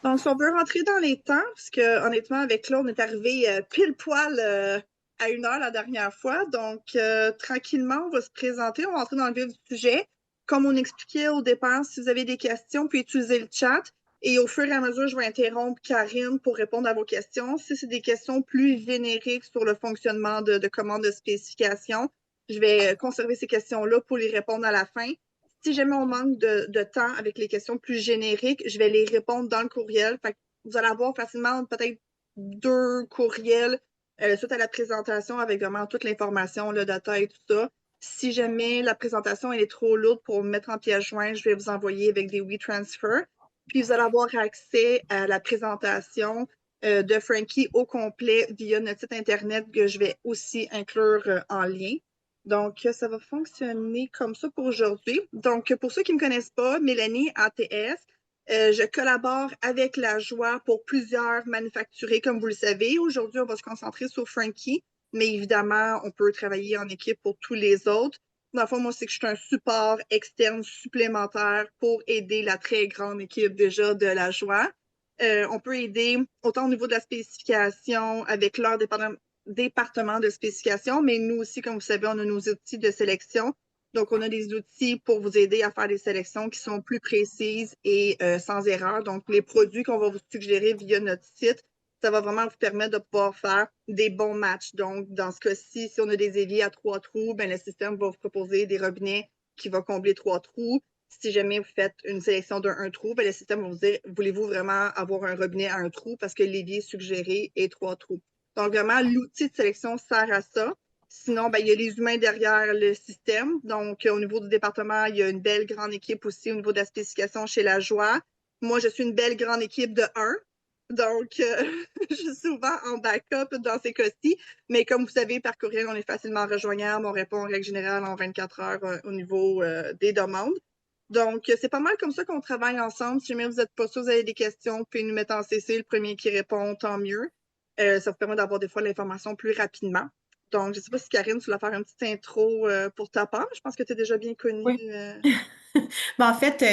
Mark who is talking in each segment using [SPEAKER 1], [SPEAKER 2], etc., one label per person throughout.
[SPEAKER 1] Donc, si on veut rentrer dans les temps, parce que honnêtement, avec Claude, on est arrivé pile poil à 1 heure la dernière fois. Donc, tranquillement, on va se présenter, on va entrer dans le vif du sujet. Comme on expliquait au départ, si vous avez des questions, vous pouvez utiliser le chat. Et au fur et à mesure, je vais interrompre Karine pour répondre à vos questions. Si c'est des questions plus génériques sur le fonctionnement de commandes de spécification, je vais conserver ces questions-là pour les répondre à la fin. Si jamais on manque de temps avec les questions plus génériques, je vais les répondre dans le courriel. Fait que vous allez avoir facilement peut-être 2 courriels suite à la présentation avec vraiment toute l'information, le data et tout ça. Si jamais la présentation elle est trop lourde pour me mettre en pièce jointe, je vais vous envoyer avec des WeTransfer. Puis vous allez avoir accès à la présentation de Frankie au complet via notre site Internet que je vais aussi inclure en lien. Donc, ça va fonctionner comme ça pour aujourd'hui. Donc, pour ceux qui ne me connaissent pas, Mélanie ATS, je collabore avec La Joie pour plusieurs manufacturiers, comme vous le savez. Aujourd'hui, on va se concentrer sur Frankie, mais évidemment, on peut travailler en équipe pour tous les autres. Dans le fond, moi, c'est que je suis un support externe supplémentaire pour aider la très grande équipe déjà de La Joie. On peut aider autant au niveau de la spécification avec leur département de spécification, mais nous aussi, comme vous savez, on a nos outils de sélection. Donc, on a des outils pour vous aider à faire des sélections qui sont plus précises et sans erreur. Donc, les produits qu'on va vous suggérer via notre site, ça va vraiment vous permettre de pouvoir faire des bons matchs. Donc, dans ce cas-ci, si on a des éviers à 3 trous, ben, le système va vous proposer des robinets qui vont combler 3 trous. Si jamais vous faites une sélection d'un trou, ben, le système va vous dire, voulez-vous vraiment avoir un robinet à 1 trou parce que l'évier suggéré est 3 trous. Donc, vraiment, l'outil de sélection sert à ça. Sinon, ben, il y a les humains derrière le système. Donc, au niveau du département, il y a une belle grande équipe aussi au niveau de la spécification chez La Joie. Moi, je suis une belle grande équipe de 1. Donc, je suis souvent en backup dans ces cas-ci. Mais comme vous savez, par courriel, on est facilement rejoignable. On répond en règle générale en 24 heures au niveau des demandes. Donc, c'est pas mal comme ça qu'on travaille ensemble. Si jamais vous n'êtes pas sûr, vous avez des questions, vous pouvez nous mettre en CC. Le premier qui répond, tant mieux. Ça vous permet d'avoir des fois l'information plus rapidement. Donc, je ne sais pas si Karine, tu voulais faire une petite intro pour ta part. Je pense que tu es déjà bien connue.
[SPEAKER 2] Oui. En fait,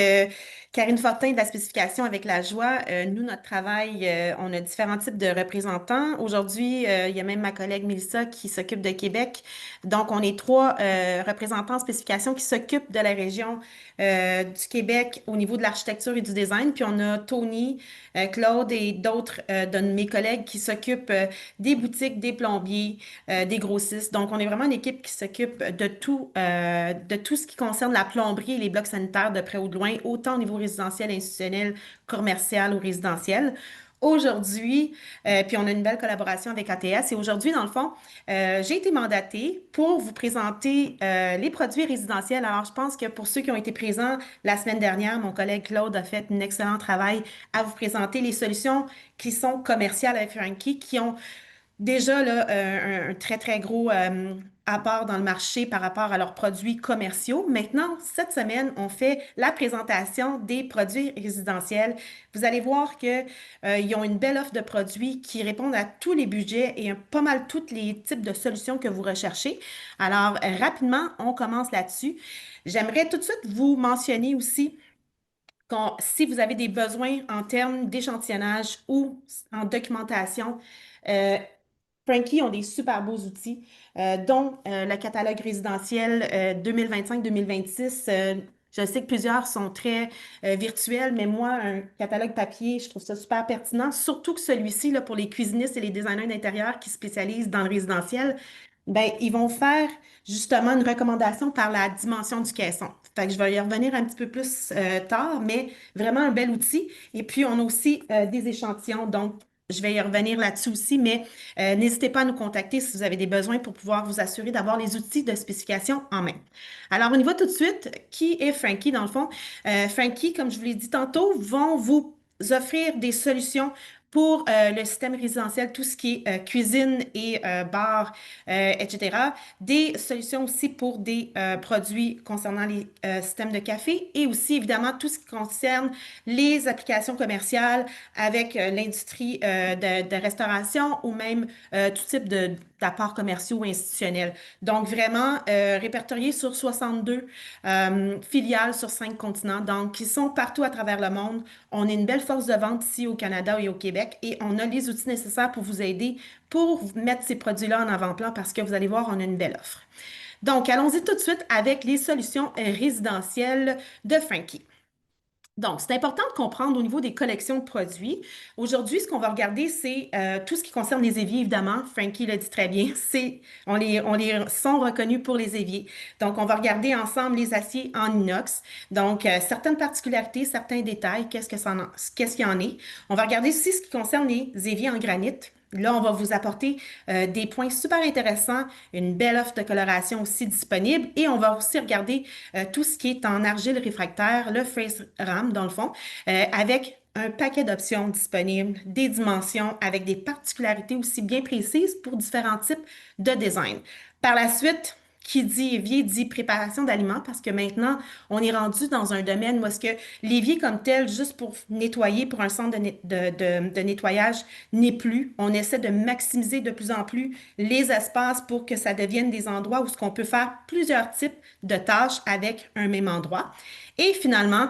[SPEAKER 2] Karine Fortin de la spécification avec la joie, nous, notre travail, on a différents types de représentants. Aujourd'hui, il y a même ma collègue Mélissa qui s'occupe de Québec. Donc, on est 3 représentants en spécification qui s'occupent de la région du Québec au niveau de l'architecture et du design. Puis, on a Tony, Claude et d'autres de mes collègues qui s'occupent des boutiques, des plombiers, des grossistes. Donc, on est vraiment une équipe qui s'occupe de tout ce qui concerne la plomberie et les blocs sanitaires de près ou de loin, autant au niveau résidentiel, institutionnel, commercial ou résidentiel. Aujourd'hui, puis on a une belle collaboration avec ATS et aujourd'hui, dans le fond, j'ai été mandatée pour vous présenter les produits résidentiels. Alors, je pense que pour ceux qui ont été présents la semaine dernière, mon collègue Claude a fait un excellent travail à vous présenter les solutions qui sont commerciales avec Frankie, qui ont déjà là, un très, très gros apport dans le marché par rapport à leurs produits commerciaux. Maintenant, cette semaine, on fait la présentation des produits résidentiels. Vous allez voir que, ils ont une belle offre de produits qui répondent à tous les budgets et pas mal tous les types de solutions que vous recherchez. Alors, rapidement, on commence là-dessus. J'aimerais tout de suite vous mentionner aussi si vous avez des besoins en termes d'échantillonnage ou en documentation, euh, Frankie ont des super beaux outils, dont le catalogue résidentiel 2025-2026. Je sais que plusieurs sont très virtuels, mais moi, un catalogue papier, je trouve ça super pertinent, surtout que celui-ci, là, pour les cuisinistes et les designers d'intérieur qui spécialisent dans le résidentiel, ben, ils vont faire justement une recommandation par la dimension du caisson. Fait que je vais y revenir un petit peu plus tard, mais vraiment un bel outil. Et puis, on a aussi des échantillons, donc je vais y revenir là-dessus aussi, mais n'hésitez pas à nous contacter si vous avez des besoins pour pouvoir vous assurer d'avoir les outils de spécification en main. Alors, on y va tout de suite. Qui est Frankie, dans le fond? Frankie, comme je vous l'ai dit tantôt, vont vous offrir des solutions pour le système résidentiel, tout ce qui est cuisine et bar, etc. Des solutions aussi pour des produits concernant les systèmes de café et aussi, évidemment, tout ce qui concerne les applications commerciales avec l'industrie de restauration ou même tout type d'apports commerciaux ou institutionnels. Donc, vraiment répertoriés sur 62 filiales sur 5 continents. Donc, ils sont partout à travers le monde. On est une belle force de vente ici au Canada et au Québec et on a les outils nécessaires pour vous aider pour mettre ces produits-là en avant-plan parce que vous allez voir, on a une belle offre. Donc, allons-y tout de suite avec les solutions résidentielles de Frankie. Donc, c'est important de comprendre au niveau des collections de produits. Aujourd'hui, ce qu'on va regarder, c'est tout ce qui concerne les éviers, évidemment. Frankie l'a dit très bien. On les sont reconnus pour les éviers. Donc, on va regarder ensemble les aciers en inox. Donc, certaines particularités, certains détails, qu'est-ce qu'il y en est. On va regarder aussi ce qui concerne les éviers en granit. Là, on va vous apporter des points super intéressants, une belle offre de coloration aussi disponible et on va aussi regarder tout ce qui est en argile réfractaire, le face ram dans le fond, avec un paquet d'options disponibles, des dimensions avec des particularités aussi bien précises pour différents types de design. Par la suite, qui dit évier dit préparation d'aliments parce que maintenant, on est rendu dans un domaine où est-ce que l'évier comme tel, juste pour nettoyer, pour un centre de nettoyage, n'est plus. On essaie de maximiser de plus en plus les espaces pour que ça devienne des endroits où ce qu'on peut faire plusieurs types de tâches avec un même endroit. Et finalement,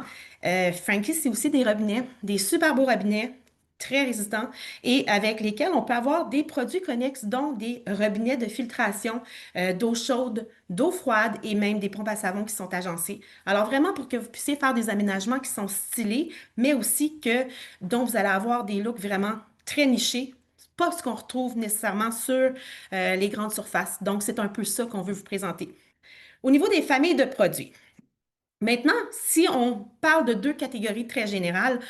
[SPEAKER 2] Frankie, c'est aussi des robinets, des super beaux robinets très résistants et avec lesquels on peut avoir des produits connexes, dont des robinets de filtration d'eau chaude, d'eau froide et même des pompes à savon qui sont agencées. Alors vraiment pour que vous puissiez faire des aménagements qui sont stylés, mais aussi dont vous allez avoir des looks vraiment très nichés, pas ce qu'on retrouve nécessairement sur les grandes surfaces. Donc c'est un peu ça qu'on veut vous présenter. Au niveau des familles de produits. Maintenant, si on parle de deux catégories très générales,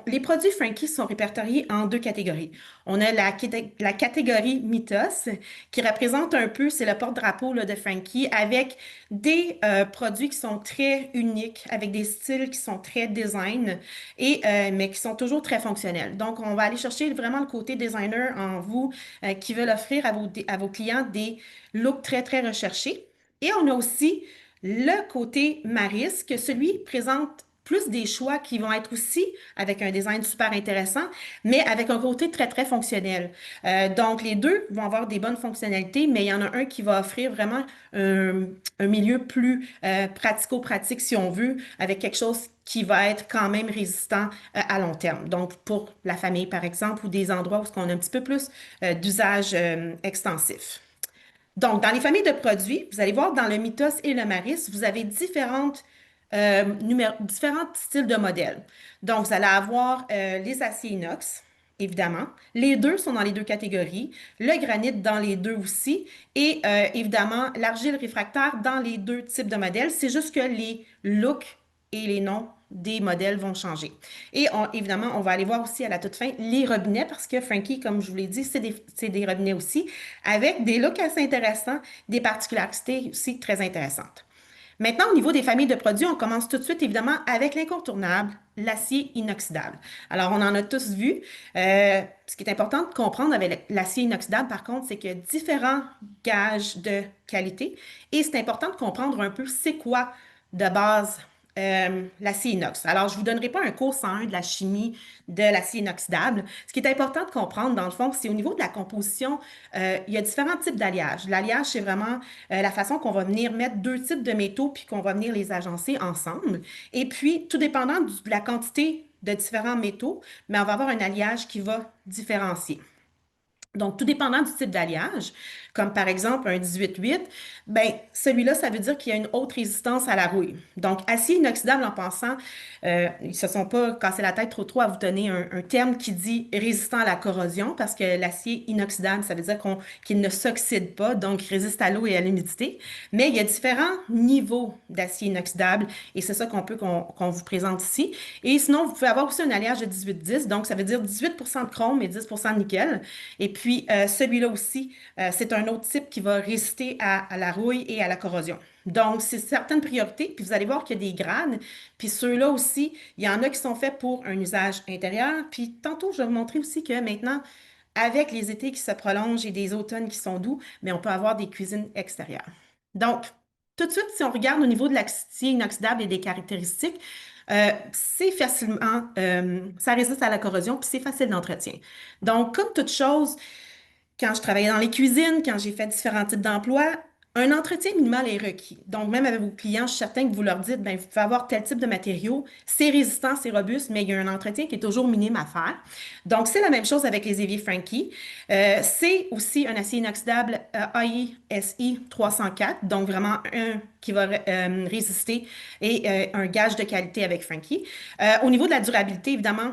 [SPEAKER 2] les produits Frankie sont répertoriés en deux catégories. On a la catégorie Mythos, qui représente un peu, c'est le porte-drapeau là, de Frankie, avec des produits qui sont très uniques, avec des styles qui sont très design, mais qui sont toujours très fonctionnels. Donc, on va aller chercher vraiment le côté designer en vous, qui veut offrir à vos clients des looks très, très recherchés. Et on a aussi le côté Marisque, celui présente plus des choix qui vont être aussi avec un design super intéressant, mais avec un côté très, très fonctionnel. Donc, les deux vont avoir des bonnes fonctionnalités, mais il y en a un qui va offrir vraiment un milieu plus pratico-pratique, si on veut, avec quelque chose qui va être quand même résistant à long terme. Donc, pour la famille, par exemple, ou des endroits où on a un petit peu plus d'usage extensif. Donc, dans les familles de produits, vous allez voir dans le Mythos et le Maris, vous avez différents styles de modèles. Donc, vous allez avoir les aciers inox, évidemment. Les deux sont dans les deux catégories. Le granit dans les deux aussi. Et évidemment, l'argile réfractaire dans les deux types de modèles. C'est juste que les looks et les noms des modèles vont changer. Et évidemment, on va aller voir aussi à la toute fin les robinets parce que Frankie, comme je vous l'ai dit, c'est des robinets aussi avec des looks assez intéressants, des particularités aussi très intéressantes. Maintenant, au niveau des familles de produits, on commence tout de suite, évidemment, avec l'incontournable, l'acier inoxydable. Alors, on en a tous vu. Ce qui est important de comprendre avec l'acier inoxydable, par contre, c'est qu'il y a différents gages de qualité et c'est important de comprendre un peu c'est quoi de base l'acier inox. Alors, je ne vous donnerai pas un cours 101 de la chimie de l'acier inoxydable. Ce qui est important de comprendre, dans le fond, c'est au niveau de la composition, il y a différents types d'alliage. L'alliage, c'est vraiment la façon qu'on va venir mettre deux types de métaux puis qu'on va venir les agencer ensemble. Et puis, tout dépendant de la quantité de différents métaux, mais on va avoir un alliage qui va différencier. Donc, tout dépendant du type d'alliage, comme par exemple un 18-8, ben celui-là, ça veut dire qu'il y a une haute résistance à la rouille. Donc, acier inoxydable en pensant, ils ne se sont pas cassé la tête trop à vous donner un terme qui dit résistant à la corrosion, parce que l'acier inoxydable, ça veut dire qu'il ne s'oxyde pas, donc il résiste à l'eau et à l'humidité. Mais il y a différents niveaux d'acier inoxydable et c'est ça qu'on vous présente ici. Et sinon, vous pouvez avoir aussi un alliage de 18-10, donc ça veut dire 18% de chrome et 10% de nickel. Et puis, celui-là aussi, c'est un autre type qui va résister à la rouille et à la corrosion. Donc, c'est certaines priorités, puis vous allez voir qu'il y a des grades, puis ceux-là aussi, il y en a qui sont faits pour un usage intérieur, puis tantôt, je vais vous montrer aussi que maintenant, avec les étés qui se prolongent et des automnes qui sont doux, mais on peut avoir des cuisines extérieures. Donc, tout de suite, si on regarde au niveau de l'acier inoxydable et des caractéristiques, c'est facilement, ça résiste à la corrosion, puis c'est facile d'entretien. Donc, comme toute chose, quand je travaillais dans les cuisines, quand j'ai fait différents types d'emplois, un entretien minimal est requis. Donc, même avec vos clients, je suis certain que vous leur dites, ben, vous pouvez avoir tel type de matériaux, c'est résistant, c'est robuste, mais il y a un entretien qui est toujours minime à faire. Donc, c'est la même chose avec les éviers Frankie. C'est aussi un acier inoxydable AISI 304, donc vraiment un qui va résister et un gage de qualité avec Frankie. Au niveau de la durabilité, évidemment,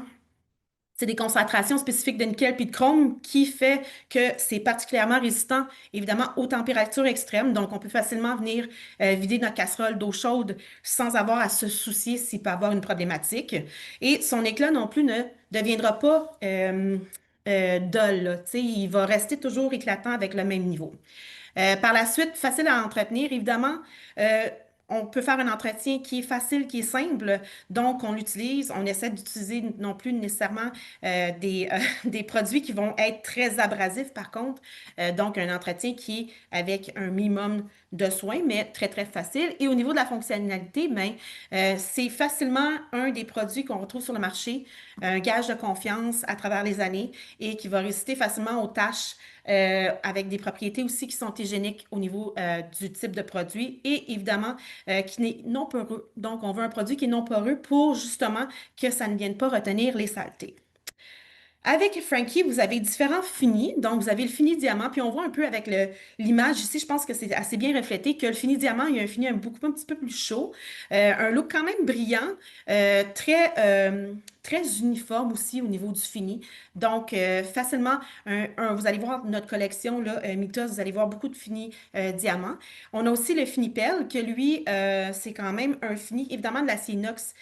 [SPEAKER 2] c'est des concentrations spécifiques de nickel puis de chrome qui fait que c'est particulièrement résistant, évidemment, aux températures extrêmes. Donc, on peut facilement venir vider notre casserole d'eau chaude sans avoir à se soucier s'il peut avoir une problématique. Et son éclat non plus ne deviendra pas dull, là. Tu sais, il va rester toujours éclatant avec le même niveau. Par la suite, facile à entretenir, évidemment. Euh, on peut faire un entretien qui est facile, qui est simple. Donc, on l'utilise. On essaie d'utiliser non plus nécessairement des produits qui vont être très abrasifs, par contre. Donc, un entretien qui est avec un minimum de soins, mais très, très facile. Et au niveau de la fonctionnalité, ben, c'est facilement un des produits qu'on retrouve sur le marché, un gage de confiance à travers les années et qui va résister facilement aux tâches avec des propriétés aussi qui sont hygiéniques au niveau du type de produit et évidemment qui n'est non poreux. Donc, on veut un produit qui est non poreux pour justement que ça ne vienne pas retenir les saletés. Avec Frankie, vous avez différents finis. Donc, vous avez le fini diamant, puis on voit un peu avec l'image ici, je pense que c'est assez bien reflété que le fini diamant, il y a un fini un petit peu plus chaud, un look quand même brillant, très uniforme aussi au niveau du fini. Donc, facilement, vous allez voir notre collection, là, Mythos, vous allez voir beaucoup de finis diamants. On a aussi le fini perle, que lui, c'est quand même un fini, évidemment, de l'acier inox.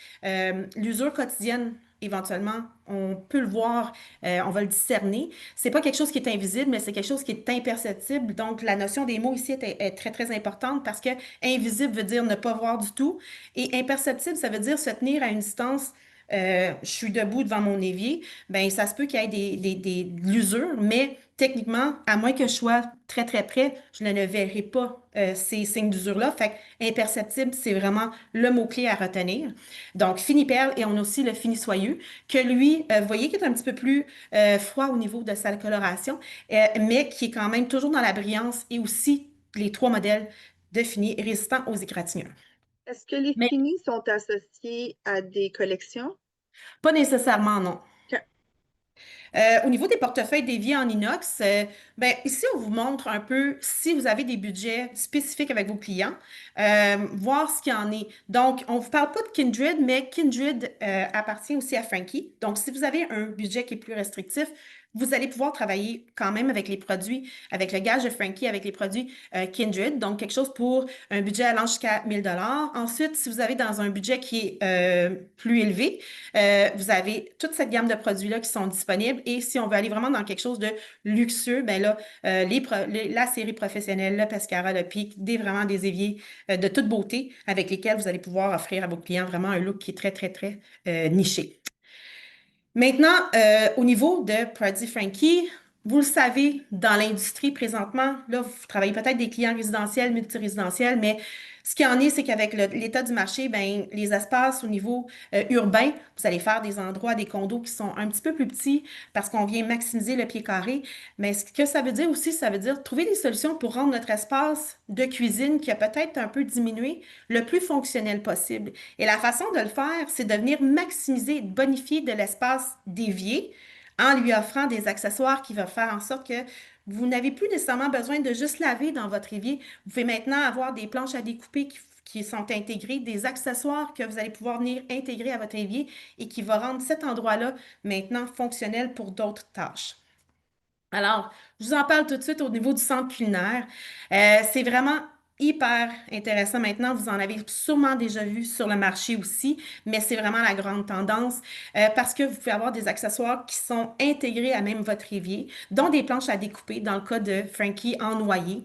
[SPEAKER 2] L'usure quotidienne, éventuellement, on peut le voir, on va le discerner. C'est pas quelque chose qui est invisible, mais c'est quelque chose qui est imperceptible. Donc, la notion des mots ici est très, très importante parce que invisible veut dire ne pas voir du tout et imperceptible, ça veut dire se tenir à une distance. Je suis debout devant mon évier, ben ça se peut qu'il y ait de l'usure, mais techniquement, à moins que je sois très très près, je ne verrai pas ces signes d'usure-là. Fait que imperceptible, c'est vraiment le mot-clé à retenir. Donc, fini perle et on a aussi le fini soyeux, que lui, vous voyez, qui est un petit peu plus froid au niveau de sa coloration, mais qui est quand même toujours dans la brillance et aussi les trois modèles de fini résistants aux égratignures.
[SPEAKER 1] Est-ce que les
[SPEAKER 2] Mais
[SPEAKER 1] finis sont associés à des collections?
[SPEAKER 2] pas nécessairement, non.
[SPEAKER 1] Ok.
[SPEAKER 2] Au niveau des portefeuilles déviés en inox, ben, ici, on vous montre un peu si vous avez des budgets spécifiques avec vos clients, voir ce qu'il y en est. Donc, on ne vous parle pas de Kindred, mais Kindred appartient aussi à Frankie. Donc, si vous avez un budget qui est plus restrictif, vous allez pouvoir travailler quand même avec les produits, avec le gage de Frankie, avec les produits Kindred. Donc, quelque chose pour un budget allant jusqu'à 1000 dollars. Ensuite, si vous avez dans un budget qui est plus élevé, vous avez toute cette gamme de produits-là qui sont disponibles. Et si on veut aller vraiment dans quelque chose de luxueux, ben là, la série professionnelle, le Pescara, le Peak, vraiment des éviers de toute beauté avec lesquels vous allez pouvoir offrir à vos clients vraiment un look qui est très, très, très niché. Maintenant, au niveau de Prodigy Frankie, vous le savez, dans l'industrie présentement, là, vous travaillez peut-être des clients résidentiels, multirésidentiels, mais ce qu'il y en est, c'est qu'avec l'état du marché, ben, les espaces au niveau urbain, vous allez faire des endroits, des condos qui sont un petit peu plus petits parce qu'on vient maximiser le pied carré. Mais ce que ça veut dire aussi, ça veut dire trouver des solutions pour rendre notre espace de cuisine qui a peut-être un peu diminué le plus fonctionnel possible. Et la façon de le faire, c'est de venir maximiser, de bonifier de l'espace dévié en lui offrant des accessoires qui vont faire en sorte que vous n'avez plus nécessairement besoin de juste laver dans votre évier. Vous pouvez maintenant avoir des planches à découper qui sont intégrées, des accessoires que vous allez pouvoir venir intégrer à votre évier et qui va rendre cet endroit-là maintenant fonctionnel pour d'autres tâches. Alors, je vous en parle tout de suite au niveau du centre culinaire. C'est vraiment hyper intéressant maintenant. Vous en avez sûrement déjà vu sur le marché aussi, mais c'est vraiment la grande tendance parce que vous pouvez avoir des accessoires qui sont intégrés à même votre évier, dont des planches à découper, dans le cas de Frankie en noyer,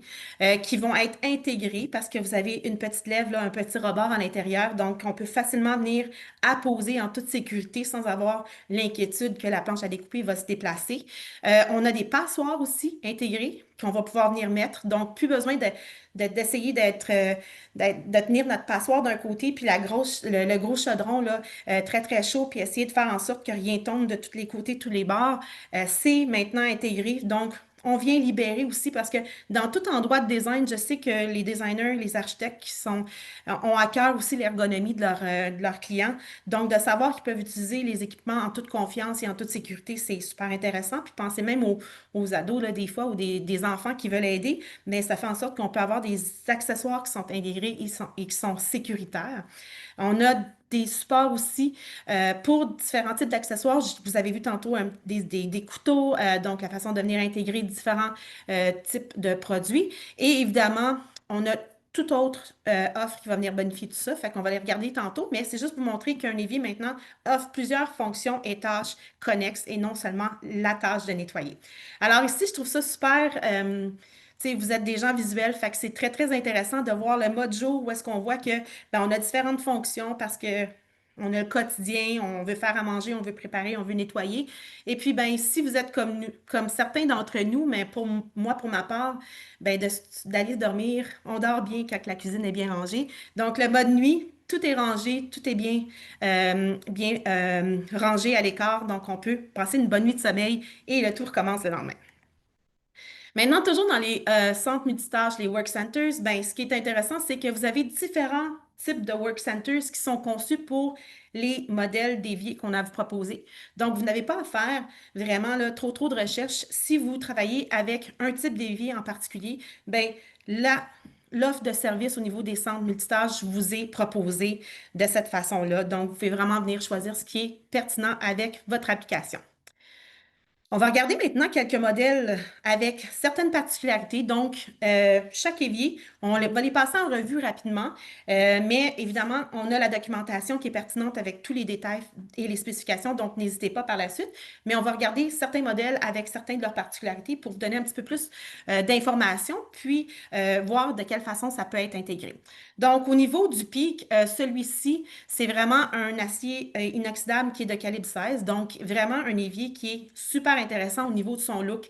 [SPEAKER 2] qui vont être intégrées parce que vous avez une petite lèvre, là, un petit rebord à l'intérieur. Donc, on peut facilement venir apposer en toute sécurité sans avoir l'inquiétude que la planche à découper va se déplacer. On a des passoires aussi intégrées qu'on va pouvoir venir mettre. Donc, plus besoin d'essayer de tenir notre passoire d'un côté, puis le gros chaudron là, très, très chaud, puis essayer de faire en sorte que rien tombe de tous les côtés, tous les bords. C'est maintenant intégré. Donc, on vient libérer aussi parce que dans tout endroit de design, je sais que les designers, les architectes ont à cœur aussi l'ergonomie de leurs clients. Donc, de savoir qu'ils peuvent utiliser les équipements en toute confiance et en toute sécurité, c'est super intéressant. Puis pensez même aux ados, là, des fois, ou des enfants qui veulent aider, mais ça fait en sorte qu'on peut avoir des accessoires qui sont intégrés et qui sont sécuritaires. On a des supports aussi pour différents types d'accessoires. Vous avez vu tantôt des couteaux, donc la façon de venir intégrer différents types de produits. Et évidemment, on a toute autre offre qui va venir bonifier tout ça. Fait qu'on va les regarder tantôt, mais c'est juste pour montrer qu'un évier maintenant offre plusieurs fonctions et tâches connexes et non seulement la tâche de nettoyer. Alors ici, je trouve ça super. Tu sais, vous êtes des gens visuels, fait que c'est très, très intéressant de voir le mode jour où est-ce qu'on voit que ben, on a différentes fonctions parce que on a le quotidien, on veut faire à manger, on veut préparer, on veut nettoyer. Et puis, ben, si vous êtes comme certains d'entre nous, mais moi, pour ma part, ben, d'aller dormir, on dort bien quand la cuisine est bien rangée. Donc, le mode nuit, tout est rangé, tout est bien rangé à l'écart. Donc, on peut passer une bonne nuit de sommeil et le tour recommence le lendemain. Maintenant, toujours dans les centres multitâches, les work centers, ben, ce qui est intéressant, c'est que vous avez différents types de work centers qui sont conçus pour les modèles d'évier qu'on a à vous proposer. Donc, vous n'avez pas à faire vraiment là, trop de recherches. Si vous travaillez avec un type d'évier en particulier, ben, l'offre de service au niveau des centres multitâches vous est proposée de cette façon-là. Donc, vous pouvez vraiment venir choisir ce qui est pertinent avec votre application. On va regarder maintenant quelques modèles avec certaines particularités. Donc, chaque évier, va les passer en revue rapidement, mais évidemment, on a la documentation qui est pertinente avec tous les détails et les spécifications, donc n'hésitez pas par la suite. Mais on va regarder certains modèles avec certaines de leurs particularités pour vous donner un petit peu plus d'informations, puis voir de quelle façon ça peut être intégré. Donc, au niveau du pic, celui-ci, c'est vraiment un acier inoxydable qui est de calibre 16, donc vraiment un évier qui est super intéressant au niveau de son look. Tu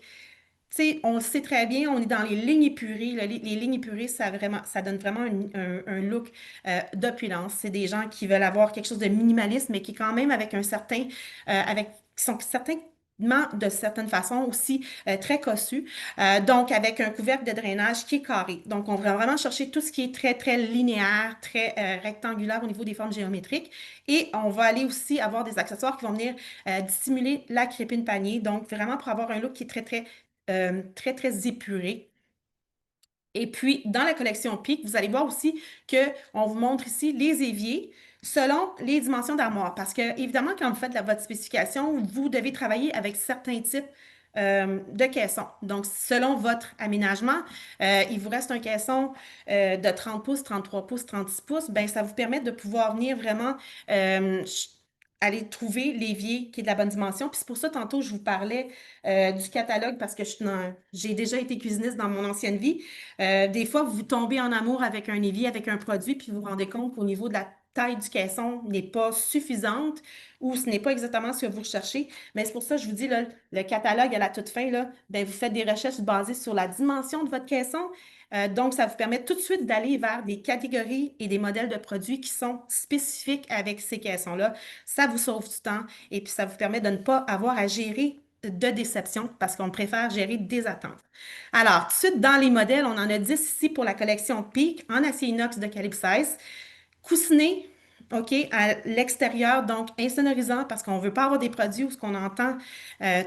[SPEAKER 2] sais, on le sait très bien, on est dans les lignes épurées. Les lignes épurées, ça donne vraiment un look d'opulence. C'est des gens qui veulent avoir quelque chose de minimaliste, mais qui est quand même avec un certain, qui sont certainement de certaines façons aussi très cossus. Donc, avec un couvercle de drainage qui est carré. Donc, on va vraiment chercher tout ce qui est très, très linéaire, très rectangulaire au niveau des formes géométriques. Et on va aller aussi avoir des accessoires qui vont venir dissimuler la crépine panier. Donc, vraiment pour avoir un look qui est très, très épuré. Et puis, dans la collection PIC, vous allez voir aussi qu'on vous montre ici les éviers selon les dimensions d'armoire. Parce que, évidemment, quand vous faites votre spécification, vous devez travailler avec certains types de caissons. Donc, selon votre aménagement, il vous reste un caisson de 30 pouces, 33 pouces, 36 pouces, ben, ça vous permet de pouvoir venir vraiment aller trouver l'évier qui est de la bonne dimension. Puis c'est pour ça, tantôt, je vous parlais du catalogue parce que j'ai déjà été cuisiniste dans mon ancienne vie. Des fois, vous tombez en amour avec un évier, avec un produit, puis vous vous rendez compte qu'au niveau de la taille du caisson n'est pas suffisante ou ce n'est pas exactement ce que vous recherchez. Mais c'est pour ça que je vous dis, là, le catalogue à la toute fin, là, ben, vous faites des recherches basées sur la dimension de votre caisson. Donc, ça vous permet tout de suite d'aller vers des catégories et des modèles de produits qui sont spécifiques avec ces caissons-là. Ça vous sauve du temps et puis ça vous permet de ne pas avoir à gérer de déception parce qu'on préfère gérer des attentes. Alors, tout de suite, dans les modèles, on en a 10 ici pour la collection Peak en acier inox de calibre 16. Coussinet, OK, à l'extérieur, donc insonorisant parce qu'on ne veut pas avoir des produits où ce qu'on entend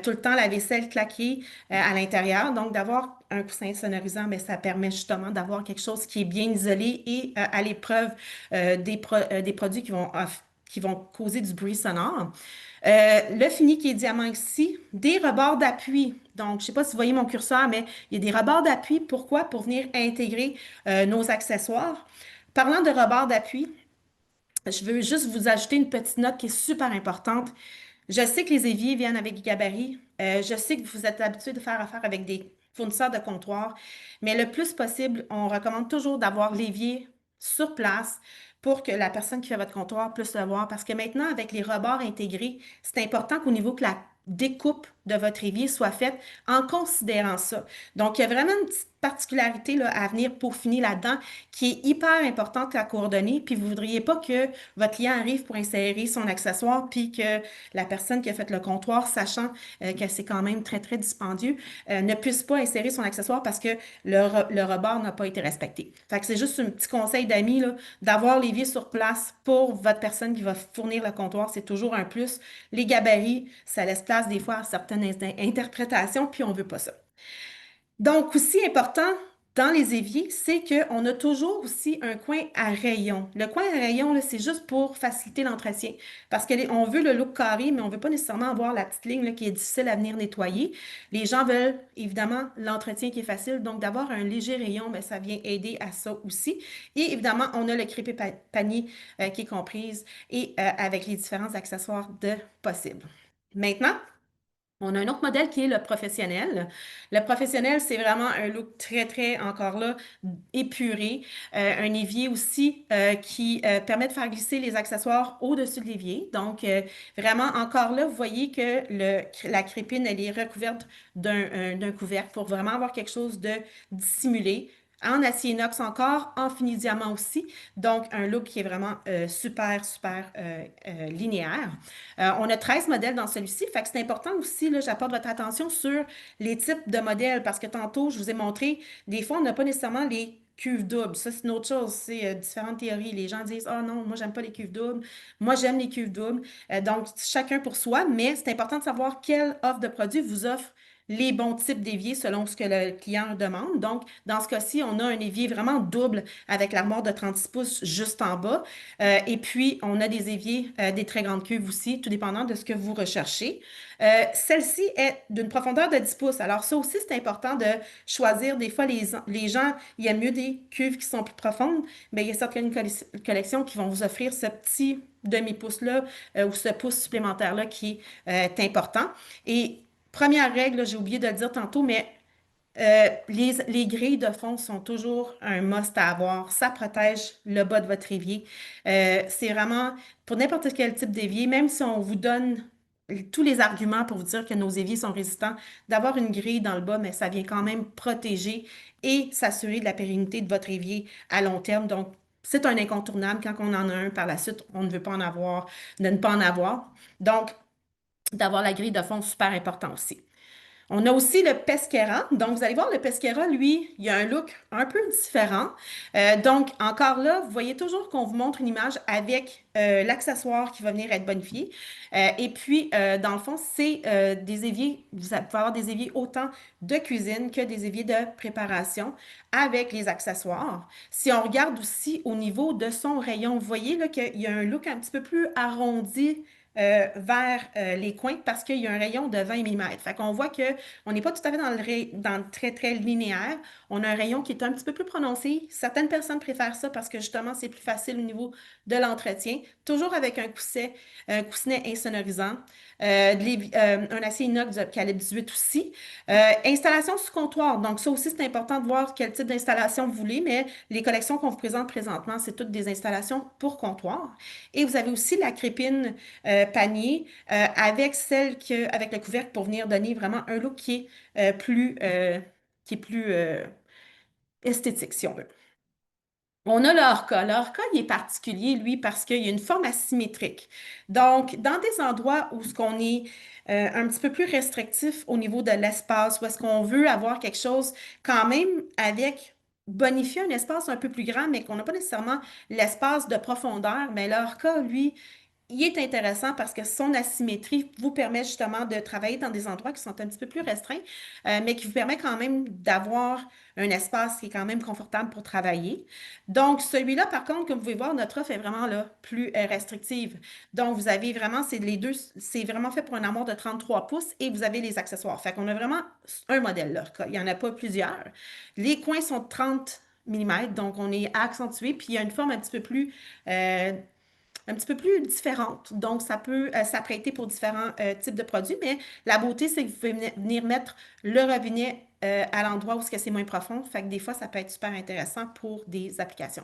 [SPEAKER 2] tout le temps la vaisselle claquer à l'intérieur. Donc, d'avoir un coussin insonorisant, mais ça permet justement d'avoir quelque chose qui est bien isolé et à l'épreuve des produits qui vont causer du bruit sonore. Le fini qui est diamant ici, des rebords d'appui. Donc, je ne sais pas si vous voyez mon curseur, mais il y a des rebords d'appui. Pourquoi? Pour venir intégrer nos accessoires. Parlant de rebords d'appui, je veux juste vous ajouter une petite note qui est super importante. Je sais que les éviers viennent avec des gabarits. Je sais que vous êtes habitué de faire affaire avec des fournisseurs de comptoirs, mais le plus possible, on recommande toujours d'avoir l'évier sur place pour que la personne qui fait votre comptoir puisse le voir. Parce que maintenant, avec les rebords intégrés, c'est important qu'au niveau que la découpe de votre évier soit faite en considérant ça. Donc, il y a vraiment une petite particularité là, à venir pour finir là-dedans qui est hyper importante à coordonner. Puis, vous ne voudriez pas que votre client arrive pour insérer son accessoire, puis que la personne qui a fait le comptoir, sachant que c'est quand même très, très dispendieux, ne puisse pas insérer son accessoire parce que le rebord n'a pas été respecté. Fait que c'est juste un petit conseil d'amis, là, d'avoir l'évier sur place pour votre personne qui va fournir le comptoir, c'est toujours un plus. Les gabarits, ça laisse place des fois à certaines interprétations, puis on ne veut pas ça. Donc, aussi important dans les éviers, c'est qu'on a toujours aussi un coin à rayon. Le coin à rayon, là, c'est juste pour faciliter l'entretien. Parce qu'on veut le look carré, mais on ne veut pas nécessairement avoir la petite ligne là, qui est difficile à venir nettoyer. Les gens veulent évidemment l'entretien qui est facile. Donc, d'avoir un léger rayon, bien, ça vient aider à ça aussi. Et évidemment, on a le crépé panier qui est comprise et avec les différents accessoires de possibles. Maintenant, on a un autre modèle qui est le professionnel. Le professionnel, c'est vraiment un look très, très, encore là, épuré. Un évier aussi qui permet de faire glisser les accessoires au-dessus de l'évier. Donc, vraiment, encore là, vous voyez que la crépine, elle est recouverte d'un couvercle pour vraiment avoir quelque chose de dissimulé. En acier inox encore, en fini diamant aussi. Donc, un look qui est vraiment super, super linéaire. On a 13 modèles dans celui-ci, fait que c'est important aussi, là, j'apporte votre attention sur les types de modèles parce que tantôt, je vous ai montré, des fois, on n'a pas nécessairement les cuves doubles. Ça, c'est une autre chose, c'est différentes théories. Les gens disent, ah non, moi, j'aime pas les cuves doubles. Moi, j'aime les cuves doubles. Donc, chacun pour soi, mais c'est important de savoir quelle offre de produit vous offre les bons types d'éviers selon ce que le client demande. Donc, dans ce cas-ci, on a un évier vraiment double avec l'armoire de 36 pouces juste en bas. Et puis, on a des éviers, des très grandes cuves aussi, tout dépendant de ce que vous recherchez. Celle-ci est d'une profondeur de 10 pouces. Alors, ça aussi, c'est important de choisir. Des fois, les gens, il y a mieux des cuves qui sont plus profondes, mais il y a certaines collections qui vont vous offrir ce petit demi-pouce-là ou ce pouce supplémentaire-là qui est important. Et première règle, là, j'ai oublié de le dire tantôt, mais les grilles de fond sont toujours un must à avoir. Ça protège le bas de votre évier. C'est vraiment pour n'importe quel type d'évier, même si on vous donne tous les arguments pour vous dire que nos éviers sont résistants, d'avoir une grille dans le bas, mais ça vient quand même protéger et s'assurer de la pérennité de votre évier à long terme. Donc, c'est un incontournable. Quand on en a un par la suite, on ne veut pas en avoir, de ne pas en avoir. Donc, d'avoir la grille de fond, super important aussi. On a aussi le Pesquera. Donc, vous allez voir, le Pesquera, lui, il a un look un peu différent. Donc, encore là, vous voyez toujours qu'on vous montre une image avec l'accessoire qui va venir être bonifié. Et puis, dans le fond, c'est des éviers, pouvez avoir des éviers autant de cuisine que des éviers de préparation avec les accessoires. Si on regarde aussi au niveau de son rayon, vous voyez là, qu'il y a un look un petit peu plus arrondi vers les coins parce qu'il y a un rayon de 20 mm. Fait qu'on voit qu'on n'est pas tout à fait dans le très, très linéaire. On a un rayon qui est un petit peu plus prononcé. Certaines personnes préfèrent ça parce que justement, c'est plus facile au niveau de l'entretien. Toujours avec un coussinet insonorisant. Un acier inox de calibre 18 aussi. Installation sous comptoir. Donc, ça aussi, c'est important de voir quel type d'installation vous voulez, mais les collections qu'on vous présente présentement, c'est toutes des installations pour comptoir. Et vous avez aussi la crépine panier avec le couvercle pour venir donner vraiment un look qui est plus esthétique, si on veut. On a le Orca. Le Orca, il est particulier, lui, parce qu'il y a une forme asymétrique. Donc, dans des endroits où ce qu'on est un petit peu plus restrictif au niveau de l'espace, où est-ce qu'on veut avoir quelque chose quand même avec bonifier un espace un peu plus grand, mais qu'on n'a pas nécessairement l'espace de profondeur, mais l'Orca, lui, il est intéressant parce que son asymétrie vous permet justement de travailler dans des endroits qui sont un petit peu plus restreints, mais qui vous permet quand même d'avoir un espace qui est quand même confortable pour travailler. Donc, celui-là, par contre, comme vous pouvez voir, notre offre est vraiment là, plus restrictive. Donc, vous avez vraiment, c'est les deux, c'est vraiment fait pour un armoire de 33 pouces et vous avez les accessoires. Fait qu'on a vraiment un modèle là. Il n'y en a pas plusieurs. Les coins sont de 30 mm, donc on est accentué, puis il y a une forme euh, un petit peu plus différente. Donc, ça peut s'apprêter pour différents types de produits, mais la beauté, c'est que vous pouvez venir mettre le robinet à l'endroit où c'est moins profond. Fait que des fois, ça peut être super intéressant pour des applications.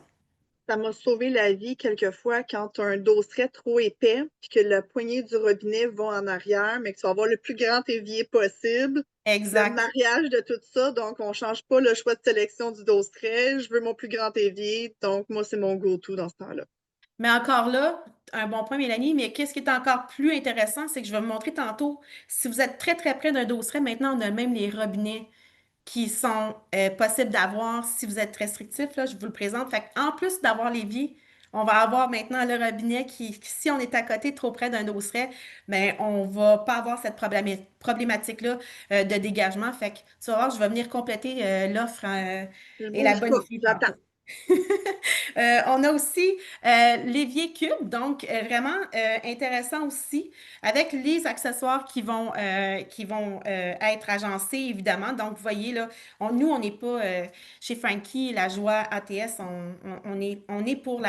[SPEAKER 1] Ça m'a sauvé la vie quelquefois quand tu as un dosseret trop épais, puis que la poignée du robinet va en arrière, mais que tu vas avoir le plus grand évier possible. Le
[SPEAKER 2] Exact.
[SPEAKER 1] mariage de tout ça, donc on ne change pas le choix de sélection du dosseret. Je veux mon plus grand évier, donc moi, c'est mon go-to dans ce temps-là.
[SPEAKER 2] Mais encore là, un bon point, Mélanie, mais qu'est-ce qui est encore plus intéressant, c'est que je vais vous montrer tantôt, si vous êtes très, très près d'un dosseret, maintenant, on a même les robinets qui sont possibles d'avoir si vous êtes restrictif, là, je vous le présente. Fait en plus d'avoir l'évier, on va avoir maintenant le robinet si on est à côté, trop près d'un dosseret, mais on va pas avoir cette problématique-là de dégagement. Fait que tu vas voir, je vais venir compléter l'offre
[SPEAKER 1] Je
[SPEAKER 2] et la
[SPEAKER 1] bouge pas,
[SPEAKER 2] bonifier
[SPEAKER 1] j'attends.
[SPEAKER 2] tantôt. On a aussi l'évier cube, donc vraiment intéressant aussi, avec les accessoires qui vont être agencés, évidemment. Donc, vous voyez, là, nous, on n'est pas chez Frankie, la joie ATS, on est pour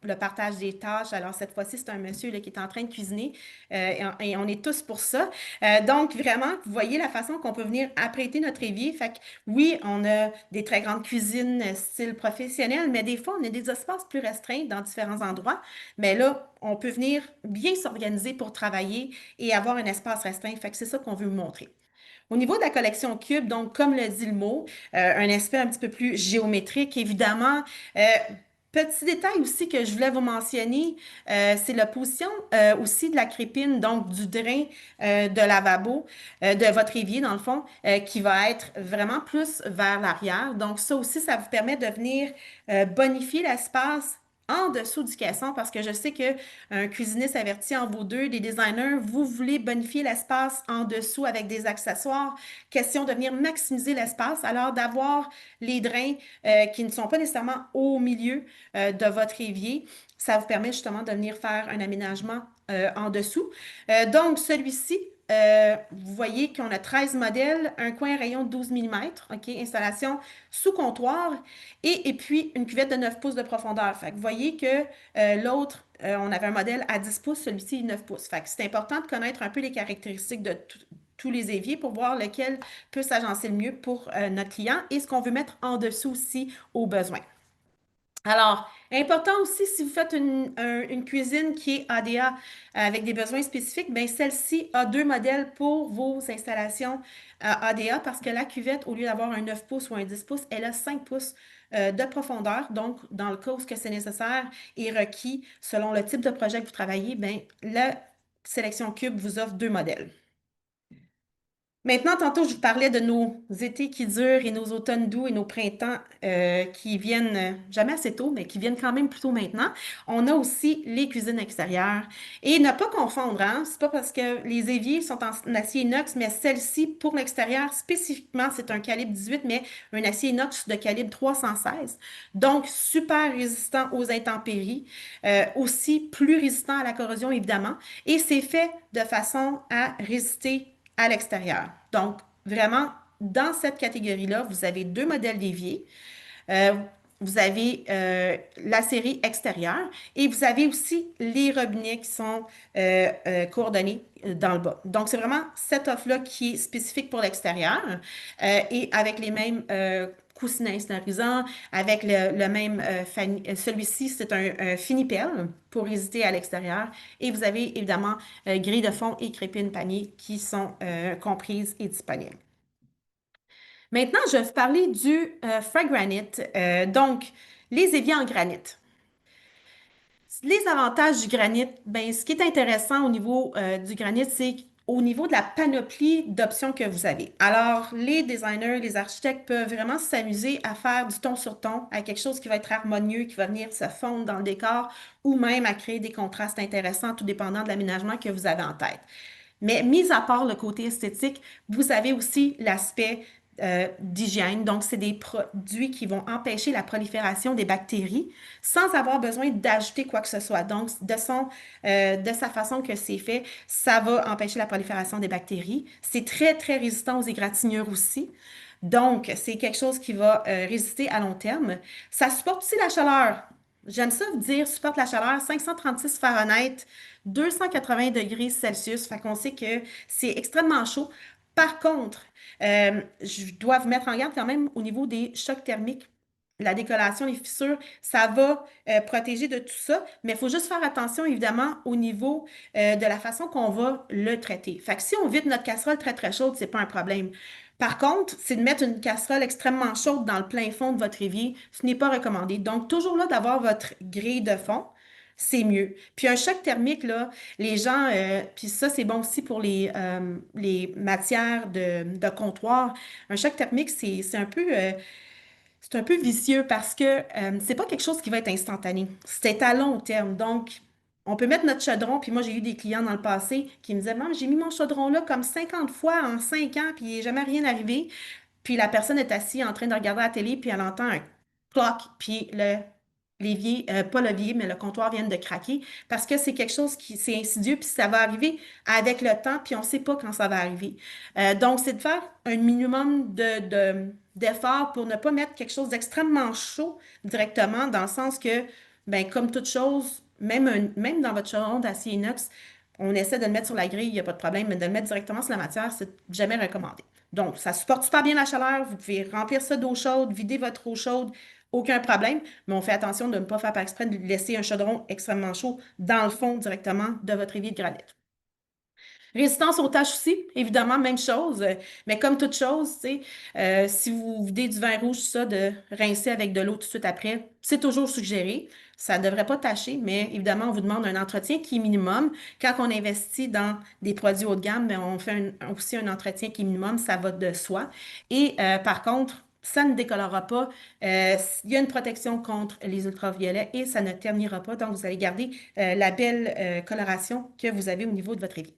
[SPEAKER 2] le partage des tâches. Alors, cette fois-ci, c'est un monsieur là, qui est en train de cuisiner et on est tous pour ça. Donc, vraiment, vous voyez la façon qu'on peut venir apprêter notre évier. Fait que, oui, on a des très grandes cuisines style professionnel, mais des fois, on a des espaces plus restreints dans différents endroits. Mais là, on peut venir bien s'organiser pour travailler et avoir un espace restreint. Fait que c'est ça qu'on veut vous montrer. Au niveau de la collection Cube, donc comme le dit le mot, un aspect un petit peu plus géométrique, évidemment. Petit détail aussi que je voulais vous mentionner, c'est la position aussi de la crépine, donc du drain de lavabo, de votre évier dans le fond, qui va être vraiment plus vers l'arrière. Donc ça aussi, ça vous permet de venir bonifier l'espace en dessous du caisson parce que je sais que un cuisiniste averti en vaut deux, des designers, vous voulez bonifier l'espace en dessous avec des accessoires. Question de venir maximiser l'espace, alors d'avoir les drains qui ne sont pas nécessairement au milieu de votre évier. Ça vous permet justement de venir faire un aménagement en dessous. Donc, celui-ci, vous voyez qu'on a 13 modèles, un coin rayon de 12 mm, OK, installation sous comptoir et puis une cuvette de 9 pouces de profondeur. Fait que vous voyez que l'autre, on avait un modèle à 10 pouces, celui-ci est 9 pouces. Fait que c'est important de connaître un peu les caractéristiques de tous les éviers pour voir lequel peut s'agencer le mieux pour notre client et ce qu'on veut mettre en dessous aussi au besoin. Alors, important aussi, si vous faites une cuisine qui est ADA avec des besoins spécifiques, bien, celle-ci a deux modèles pour vos installations ADA parce que la cuvette, au lieu d'avoir un 9 pouces ou un 10 pouces, elle a 5 pouces de profondeur. Donc, dans le cas où ce que c'est nécessaire et requis selon le type de projet que vous travaillez, bien, la sélection Cube vous offre deux modèles. Maintenant, tantôt, je vous parlais de nos étés qui durent et nos automnes doux et nos printemps qui viennent jamais assez tôt, mais qui viennent quand même plutôt maintenant. On a aussi les cuisines extérieures. Et ne pas confondre, hein, c'est pas parce que les éviers sont en acier inox, mais celle-ci, pour l'extérieur, spécifiquement, c'est un calibre 18, mais un acier inox de calibre 316. Donc, super résistant aux intempéries, aussi plus résistant à la corrosion, évidemment. Et c'est fait de façon à résister à l'extérieur. Donc, vraiment, dans cette catégorie-là, vous avez deux modèles d'évier. Euh, vous avez la série extérieure et vous avez aussi les robinets qui sont coordonnés dans le bas. Donc, c'est vraiment cette offre-là qui est spécifique pour l'extérieur et avec les mêmes coussinets insonorisants, avec le même celui-ci, c'est un finipel pour résister à l'extérieur. Et vous avez évidemment grille de fond et crépine panier qui sont comprises et disponibles. Maintenant, je vais vous parler du Fragranite, donc les éviers en granit. Les avantages du granit, ben, ce qui est intéressant au niveau du granit, c'est au niveau de la panoplie d'options que vous avez. Alors, les designers, les architectes peuvent vraiment s'amuser à faire du ton sur ton, à quelque chose qui va être harmonieux, qui va venir se fondre dans le décor, ou même à créer des contrastes intéressants, tout dépendant de l'aménagement que vous avez en tête. Mais mis à part le côté esthétique, vous avez aussi l'aspect d'hygiène. Donc, c'est des produits qui vont empêcher la prolifération des bactéries sans avoir besoin d'ajouter quoi que ce soit. Donc, de sa façon que c'est fait, ça va empêcher la prolifération des bactéries. C'est très, très résistant aux égratignures aussi. Donc, c'est quelque chose qui va résister à long terme. Ça supporte aussi la chaleur. J'aime ça vous dire, supporte la chaleur, 536 Fahrenheit, 280 degrés Celsius. Fait qu'on sait que c'est extrêmement chaud. Par contre, je dois vous mettre en garde quand même au niveau des chocs thermiques. la décollation, les fissures, ça va protéger de tout ça, mais il faut juste faire attention, évidemment, au niveau de la façon qu'on va le traiter. Fait que si on vide notre casserole très, très chaude, c'est pas un problème. Par contre, c'est de mettre une casserole extrêmement chaude dans le plein fond de votre évier. Ce n'est pas recommandé. Donc, toujours là d'avoir votre grille de fond, c'est mieux. Puis un choc thermique, là, les gens, puis ça, c'est bon aussi pour les matières de comptoir. Un choc thermique, c'est un peu vicieux parce que c'est pas quelque chose qui va être instantané. C'est à long terme. Donc, on peut mettre notre chaudron, puis moi, j'ai eu des clients dans le passé qui me disaient, Maman, j'ai mis mon chaudron là comme 50 fois en 5 ans, puis il n'est jamais rien arrivé. Puis la personne est assise en train de regarder la télé, puis elle entend un cloc, puis l'évier, pas l'évier, mais le comptoir vient de craquer parce que c'est quelque chose qui, c'est insidieux, puis ça va arriver avec le temps, puis on ne sait pas quand ça va arriver. Donc, c'est de faire un minimum d'efforts pour ne pas mettre quelque chose d'extrêmement chaud directement, dans le sens que, ben, comme toute chose, même dans votre chaudron d'acier inox, on essaie de le mettre sur la grille, il n'y a pas de problème, mais de le mettre directement sur la matière, c'est jamais recommandé. Donc, ça supporte super bien la chaleur. Vous pouvez remplir ça d'eau chaude, vider votre eau chaude, aucun problème. Mais on fait attention de ne pas faire par exprès de laisser un chaudron extrêmement chaud dans le fond directement de votre évier de granit. Résistance aux taches aussi, évidemment, même chose. Mais comme toute chose, tu sais, si vous videz du vin rouge, ça, de rincer avec de l'eau tout de suite après, c'est toujours suggéré. Ça ne devrait pas tacher, mais évidemment, on vous demande un entretien qui est minimum. Quand on investit dans des produits haut de gamme, mais on fait aussi un entretien qui est minimum, ça va de soi. Et par contre, ça ne décolorera pas. Il y a une protection contre les ultraviolets et ça ne ternira pas. Donc, vous allez garder la belle coloration que vous avez au niveau de votre évier.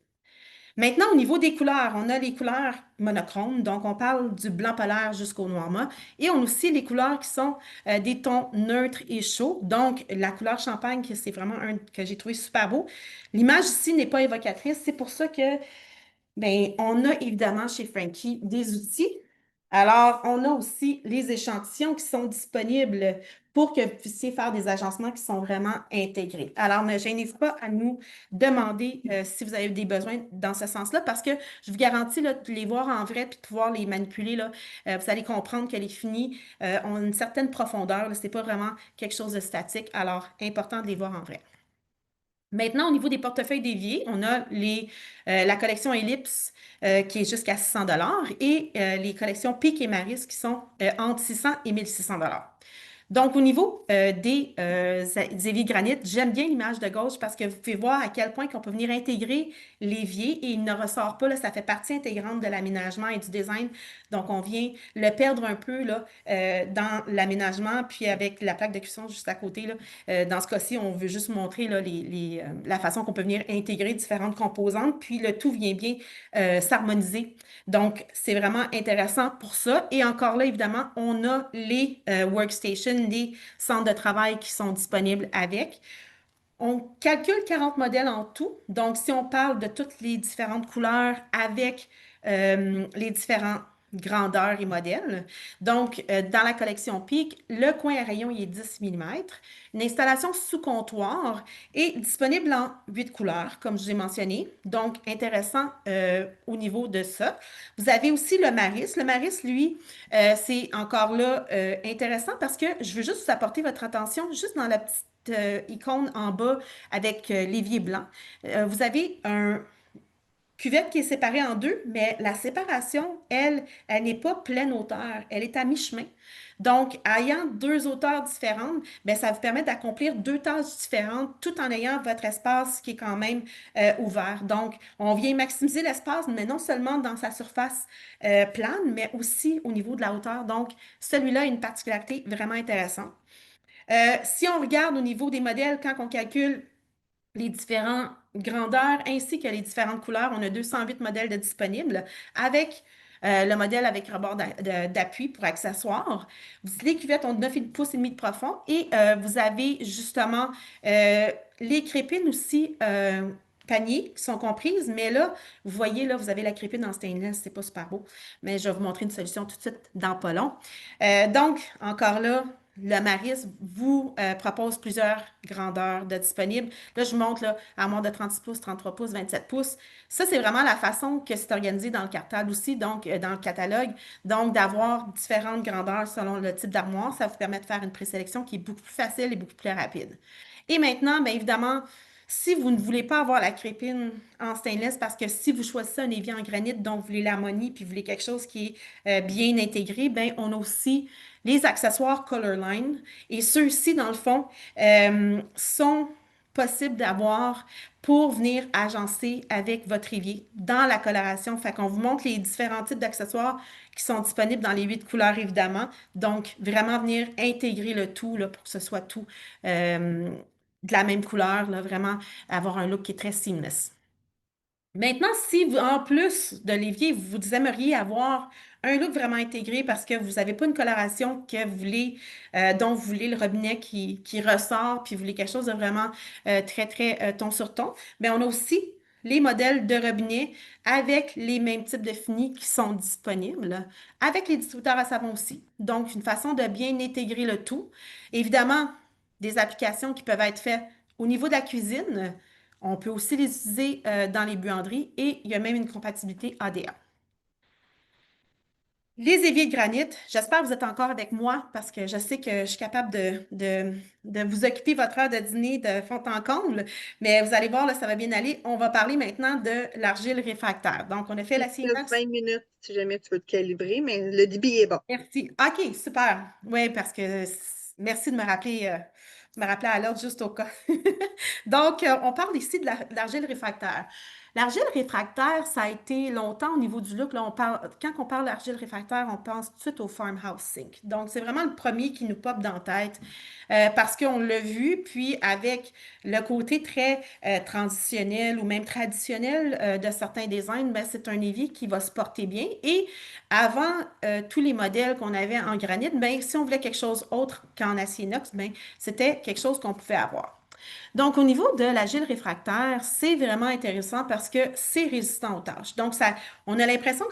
[SPEAKER 2] Maintenant, au niveau des couleurs, on a les couleurs monochromes, donc on parle du blanc polaire jusqu'au noir mat, et on a aussi les couleurs qui sont des tons neutres et chauds, donc la couleur champagne, que c'est vraiment un que j'ai trouvé super beau. L'image ici n'est pas évocatrice, c'est pour ça que ben, on a évidemment chez Frankie des outils. Alors, on a aussi les échantillons qui sont disponibles pour que vous puissiez faire des agencements qui sont vraiment intégrés. Alors, ne gênez-vous pas à nous demander si vous avez des besoins dans ce sens-là, parce que je vous garantis là, de les voir en vrai puis de pouvoir les manipuler, là, vous allez comprendre que les finis ont une certaine profondeur. Ce n'est pas vraiment quelque chose de statique. Alors, important de les voir en vrai. Maintenant, au niveau des portefeuilles d'évier, on a la collection Ellipse qui est jusqu'à 600 et les collections Pic et Maris qui sont entre 600 et 1600 donc, au niveau des éviers granit, j'aime bien l'image de gauche parce que vous pouvez voir à quel point qu'on peut venir intégrer l'évier et il ne ressort pas, là, ça fait partie intégrante de l'aménagement et du design. Donc, on vient le perdre un peu là, dans l'aménagement, puis avec la plaque de cuisson juste à côté. Là, dans ce cas-ci, on veut juste montrer là, la façon qu'on peut venir intégrer différentes composantes, puis le tout vient bien s'harmoniser. Donc, c'est vraiment intéressant pour ça. Et encore là, évidemment, on a les workstations, les centres de travail qui sont disponibles avec. On calcule 40 modèles en tout. Donc, si on parle de toutes les différentes couleurs avec les différentes grandeurs et modèles. Donc, dans la collection Peak, le coin à rayon il est 10 mm. Une installation sous comptoir est disponible en 8 couleurs, comme je vous ai mentionné. Donc, intéressant au niveau de ça. Vous avez aussi le Maris. Le Maris, lui, c'est encore là intéressant parce que je veux juste vous apporter votre attention juste dans la petite icône en bas avec l'évier blanc. Vous avez un cuvette qui est séparée en deux, mais la séparation, elle n'est pas pleine hauteur, elle est à mi-chemin. Donc, ayant deux hauteurs différentes, bien, ça vous permet d'accomplir deux tâches différentes tout en ayant votre espace qui est quand même ouvert. Donc, on vient maximiser l'espace, mais non seulement dans sa surface plane, mais aussi au niveau de la hauteur. Donc, celui-là a une particularité vraiment intéressante. Si on regarde au niveau des modèles, quand on calcule les différentes grandeurs ainsi que les différentes couleurs, on a 208 modèles de disponibles avec le modèle avec rebord d'appui pour accessoires. Les cuvettes ont 9 pouces et demi de profond et vous avez justement les crépines aussi paniers qui sont comprises, mais là, vous voyez, là, vous avez la crépine en stainless, c'est pas super beau, mais je vais vous montrer une solution tout de suite dans pas long. Donc, encore là, le Maris vous propose plusieurs grandeurs de disponibles. Là, je vous montre là, armoire de 36 pouces, 33 pouces, 27 pouces. Ça, c'est vraiment la façon que c'est organisé dans le cartable aussi, donc dans le catalogue. Donc, d'avoir différentes grandeurs selon le type d'armoire, ça vous permet de faire une présélection qui est beaucoup plus facile et beaucoup plus rapide. Et maintenant, bien évidemment, si vous ne voulez pas avoir la crépine en stainless, parce que si vous choisissez un évier en granit, donc vous voulez l'harmonie, puis vous voulez quelque chose qui est bien intégré, bien, on a aussi les accessoires Colorline. Et ceux-ci, dans le fond, sont possibles d'avoir pour venir agencer avec votre évier dans la coloration. Fait qu'on vous montre les différents types d'accessoires qui sont disponibles dans les 8 couleurs, évidemment. Donc, vraiment venir intégrer le tout là, pour que ce soit tout de la même couleur, là, vraiment avoir un look qui est très seamless. Maintenant, si vous, en plus de l'évier, vous aimeriez avoir un look vraiment intégré parce que vous n'avez pas une coloration que vous voulez, dont vous voulez le robinet qui ressort, puis vous voulez quelque chose de vraiment très, très ton sur ton, bien, on a aussi les modèles de robinet avec les mêmes types de finis qui sont disponibles, avec les distributeurs à savon aussi. Donc, une façon de bien intégrer le tout. Évidemment, des applications qui peuvent être faites au niveau de la cuisine. On peut aussi les utiliser dans les buanderies et il y a même une compatibilité ADA. Les éviers de granit, j'espère que vous êtes encore avec moi parce que je sais que je suis capable de vous occuper votre heure de dîner de fond en comble, mais vous allez voir, là, ça va bien aller. On va parler maintenant de l'argile réfractaire. Donc, on a fait
[SPEAKER 1] Il
[SPEAKER 2] l'acier
[SPEAKER 1] te reste
[SPEAKER 2] inox.
[SPEAKER 1] 20 minutes si jamais tu veux te calibrer, mais le débit est bon.
[SPEAKER 2] Merci. OK, super. Oui, parce que merci de me rappeler à l'ordre juste au cas. Donc, on parle ici de l'argile réfractaire. L'argile réfractaire, ça a été longtemps au niveau du look. Là, quand on parle d'argile réfractaire, on pense tout de suite au farmhouse sink. Donc, c'est vraiment le premier qui nous pop dans la tête parce qu'on l'a vu, puis avec le côté très transitionnel ou même traditionnel de certains designs, ben, c'est un évier qui va se porter bien. Et avant tous les modèles qu'on avait en granit, ben, si on voulait quelque chose autre qu'en acier inox, ben, c'était quelque chose qu'on pouvait avoir. Donc, au niveau de l'argile réfractaire, c'est vraiment intéressant parce que c'est résistant aux tâches. Donc, ça, on a l'impression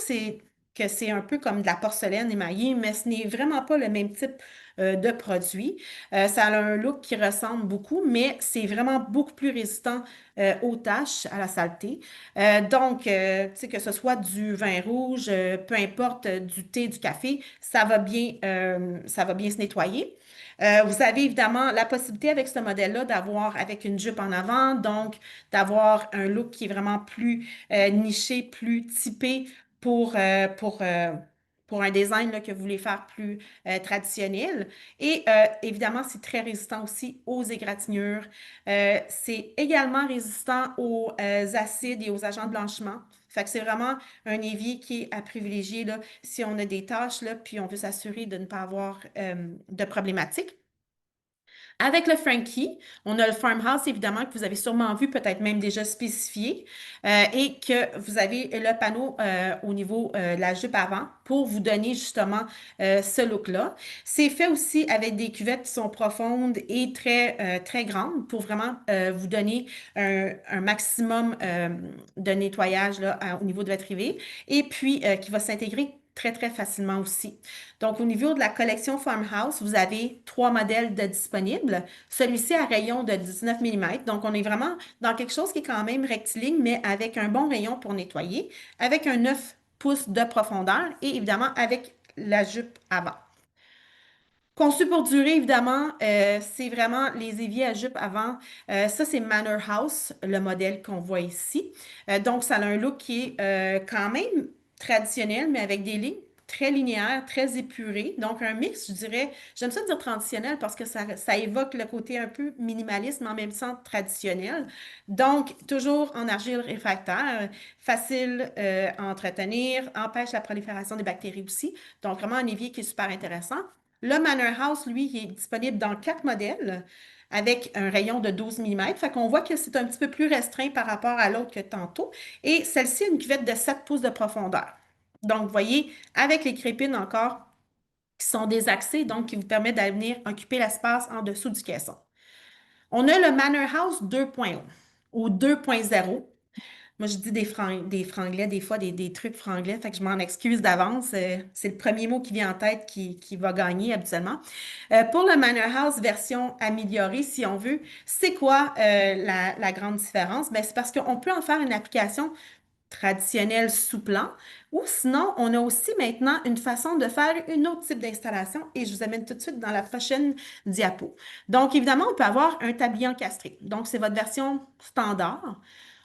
[SPEAKER 2] que c'est un peu comme de la porcelaine émaillée, mais ce n'est vraiment pas le même type de produit. Ça a un look qui ressemble beaucoup, mais c'est vraiment beaucoup plus résistant aux tâches, à la saleté. Tu sais, que ce soit du vin rouge, peu importe, du thé, du café, ça va bien se nettoyer. Vous avez évidemment la possibilité avec ce modèle-là d'avoir avec une jupe en avant, donc d'avoir un look qui est vraiment plus niché, plus typé pour, euh, pour, euh, pour un design là, que vous voulez faire plus traditionnel. Et évidemment, c'est très résistant aussi aux égratignures. C'est également résistant aux acides et aux agents de blanchiment. Fait que c'est vraiment un évier qui est à privilégier là, si on a des tâches, là, puis on veut s'assurer de ne pas avoir de problématiques. Avec le Frankie, on a le farmhouse, évidemment, que vous avez sûrement vu, peut-être même déjà spécifié, et que vous avez le panneau au niveau de la jupe avant pour vous donner justement ce look-là. C'est fait aussi avec des cuvettes qui sont profondes et très grandes pour vraiment vous donner un maximum de nettoyage là, au niveau de votre rivet et puis qui va s'intégrer très facilement aussi. Donc, au niveau de la collection Farmhouse, vous avez 3 modèles de disponibles. Celui-ci a rayon de 19 mm. Donc, on est vraiment dans quelque chose qui est quand même rectiligne, mais avec un bon rayon pour nettoyer, avec un 9 pouces de profondeur et évidemment avec la jupe avant. Conçu pour durer, évidemment, c'est vraiment les éviers à jupe avant. Ça, c'est Manor House, le modèle qu'on voit ici. Donc, ça a un look qui est quand même traditionnel, mais avec des lignes très linéaires, très épurées. Donc, un mix, je dirais, j'aime ça dire traditionnel parce que ça évoque le côté un peu minimaliste, mais en même temps traditionnel. Donc, toujours en argile réfractaire, facile à entretenir, empêche la prolifération des bactéries aussi. Donc, vraiment un évier qui est super intéressant. Le Manor House, lui, il est disponible dans 4 modèles avec un rayon de 12 mm. Fait qu'on voit que c'est un petit peu plus restreint par rapport à l'autre que tantôt. Et celle-ci a une cuvette de 7 pouces de profondeur. Donc, vous voyez, avec les crépines encore qui sont désaxées, donc qui vous permettent d'aller venir occuper l'espace en dessous du caisson. On a le Manor House 2.0 ou 2.0. Moi, je dis des franglais, des fois, des trucs franglais, fait que je m'en excuse d'avance. C'est le premier mot qui vient en tête qui va gagner habituellement. Pour le Manor House version améliorée, si on veut, c'est quoi la grande différence? Ben, c'est parce qu'on peut en faire une application traditionnelle sous plan, ou sinon, on a aussi maintenant une façon de faire un autre type d'installation et je vous amène tout de suite dans la prochaine diapo. Donc, évidemment, on peut avoir un tablier encastré. Donc, c'est votre version standard.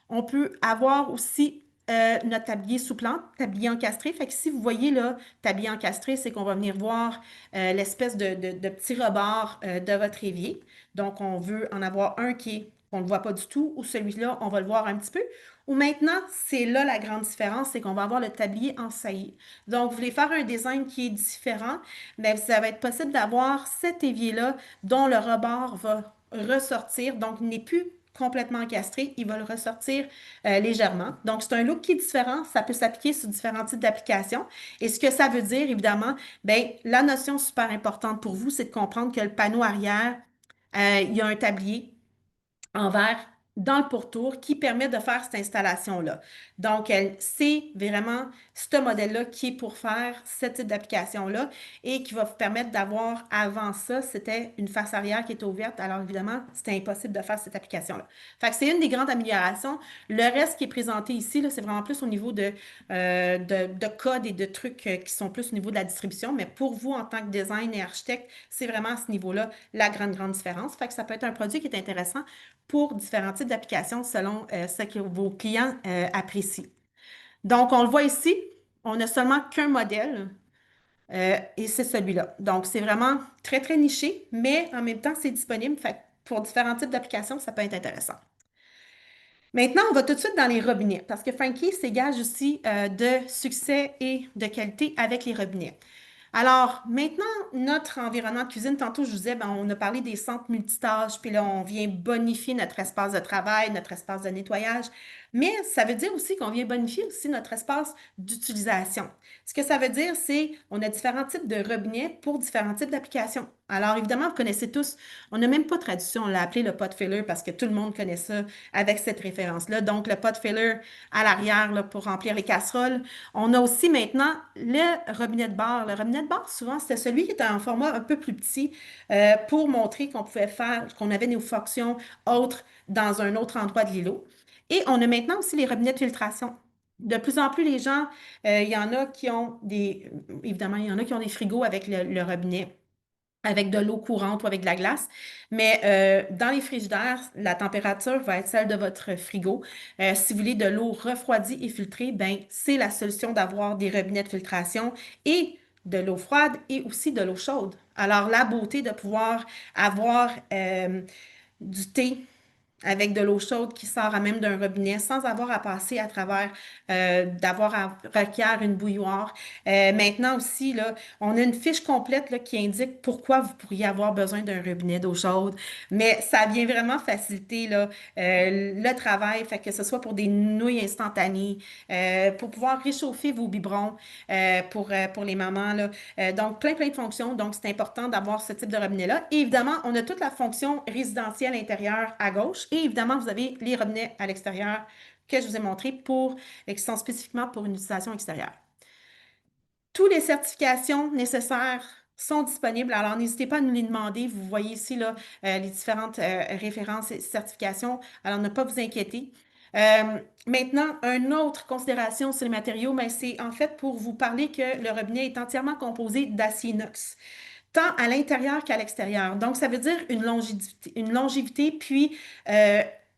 [SPEAKER 2] On peut avoir aussi notre tablier sous plante, tablier encastré. Fait que si vous voyez là, tablier encastré, c'est qu'on va venir voir l'espèce de petit rebord de votre évier. Donc, on veut en avoir un qu'on ne voit pas du tout, ou celui-là, on va le voir un petit peu. Ou maintenant, c'est là la grande différence, c'est qu'on va avoir le tablier en saillie. Donc, vous voulez faire un design qui est différent, mais ça va être possible d'avoir cet évier-là dont le rebord va ressortir, donc il n'est plus complètement encastré, il va le ressortir légèrement. Donc, c'est un look qui est différent. Ça peut s'appliquer sur différents types d'applications. Et ce que ça veut dire, évidemment, bien, la notion super importante pour vous, c'est de comprendre que le panneau arrière, il y a un tablier en verre dans le pourtour qui permet de faire cette installation-là. Donc, c'est vraiment ce modèle-là qui est pour faire ce type d'application-là et qui va vous permettre d'avoir, avant ça, c'était une face arrière qui était ouverte. Alors, évidemment, c'était impossible de faire cette application-là. Fait que c'est une des grandes améliorations. Le reste qui est présenté ici, là, c'est vraiment plus au niveau de code et de trucs qui sont plus au niveau de la distribution. Mais pour vous, en tant que design et architecte, c'est vraiment à ce niveau-là la grande différence. Fait que ça peut être un produit qui est intéressant pour différents types d'applications selon ce que vos clients apprécient. Donc, on le voit ici, on n'a seulement qu'un modèle et c'est celui-là. Donc, c'est vraiment très niché, mais en même temps, c'est disponible. Fait que pour différents types d'applications, ça peut être intéressant. Maintenant, on va tout de suite dans les robinets parce que Frankie s'égage aussi de succès et de qualité avec les robinets. Alors, maintenant, notre environnement de cuisine, tantôt, je vous disais, ben, on a parlé des centres multitâches, puis là, on vient bonifier notre espace de travail, notre espace de nettoyage, mais ça veut dire aussi qu'on vient bonifier aussi notre espace d'utilisation. Ce que ça veut dire, c'est on a différents types de robinets pour différents types d'applications. Alors, évidemment, vous connaissez tous, on n'a même pas de traduction, on l'a appelé le pot filler parce que tout le monde connaît ça avec cette référence-là. Donc, le pot filler à l'arrière là, pour remplir les casseroles. On a aussi maintenant le robinet de bar. Le robinet de bar, souvent, c'était celui qui était en format un peu plus petit pour montrer qu'on pouvait faire, qu'on avait nos fonctions autres dans un autre endroit de l'îlot. Et on a maintenant aussi les robinets de filtration. De plus en plus, les gens, il y en a qui ont évidemment, il y en a qui ont des frigos avec le robinet avec de l'eau courante ou avec de la glace. Mais dans les frigidaires, la température va être celle de votre frigo. Si vous voulez de l'eau refroidie et filtrée, ben, c'est la solution d'avoir des robinets de filtration et de l'eau froide et aussi de l'eau chaude. Alors, la beauté de pouvoir avoir du thé avec de l'eau chaude qui sort à même d'un robinet sans avoir à passer à travers, d'avoir à requérir une bouilloire. Maintenant aussi, là, on a une fiche complète là, qui indique pourquoi vous pourriez avoir besoin d'un robinet d'eau chaude, mais ça vient vraiment faciliter là, le travail, fait que ce soit pour des nouilles instantanées, pour pouvoir réchauffer vos biberons pour les mamans. Là. Donc, plein de fonctions. Donc, c'est important d'avoir ce type de robinet-là. Et évidemment, on a toute la fonction résidentielle intérieure à gauche. Et évidemment, vous avez les robinets à l'extérieur que je vous ai montrés qui sont spécifiquement pour une utilisation extérieure. Toutes les certifications nécessaires sont disponibles. Alors, n'hésitez pas à nous les demander. Vous voyez ici là, les différentes références et certifications. Alors, ne pas vous inquiéter. Maintenant, une autre considération sur les matériaux, mais c'est en fait pour vous parler que le robinet est entièrement composé d'acier inox, tant à l'intérieur qu'à l'extérieur. Donc, ça veut dire une longévité puis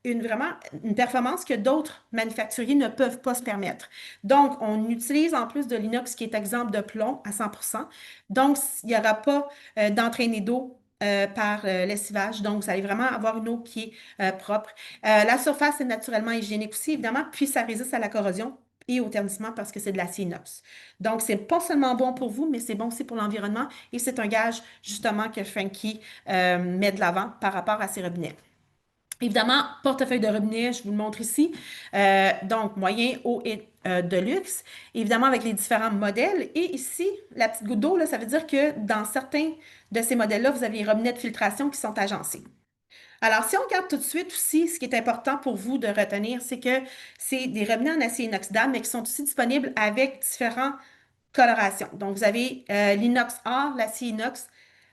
[SPEAKER 2] vraiment une performance que d'autres manufacturiers ne peuvent pas se permettre. Donc, on utilise en plus de l'inox qui est exempt de plomb à 100%. Donc, il n'y aura pas d'entraînée d'eau par lessivage. Donc, vous allez vraiment avoir une eau qui est propre. La surface est naturellement hygiénique aussi, évidemment, puis ça résiste à la corrosion et au ternissement parce que c'est de l'acier inox. Donc, c'est pas seulement bon pour vous, mais c'est bon aussi pour l'environnement et c'est un gage justement que Frankie met de l'avant par rapport à ses robinets. Évidemment, portefeuille de robinet, je vous le montre ici. Donc, moyen, haut et de luxe. Évidemment, avec les différents modèles. Et ici, la petite goutte d'eau, là, ça veut dire que dans certains de ces modèles-là, vous avez les robinets de filtration qui sont agencés. Alors, si on regarde tout de suite aussi, ce qui est important pour vous de retenir, c'est que c'est des robinets en acier inoxydable, mais qui sont aussi disponibles avec différentes colorations. Donc, vous avez l'inox or, l'acier inox,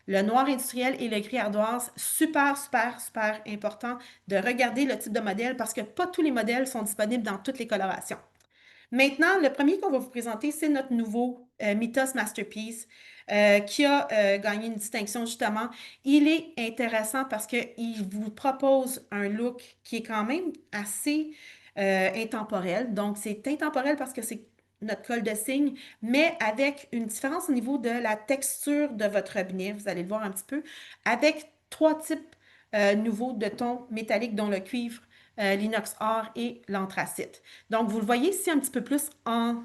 [SPEAKER 2] le noir industriel et le gris ardoise. Super, super, super important de regarder le type de modèle parce que pas tous les modèles sont disponibles dans toutes les colorations. Maintenant, le premier qu'on va vous présenter, c'est notre nouveau Mythos Masterpiece qui a gagné une distinction justement. Il est intéressant parce qu'il vous propose un look qui est quand même assez intemporel. Donc, c'est intemporel parce que c'est notre col de cygne, mais avec une différence au niveau de la texture de votre robinet. Vous allez le voir un petit peu, avec trois types nouveaux de tons métalliques, dont le cuivre, l'inox or et l'anthracite. Donc, vous le voyez ici un petit peu plus en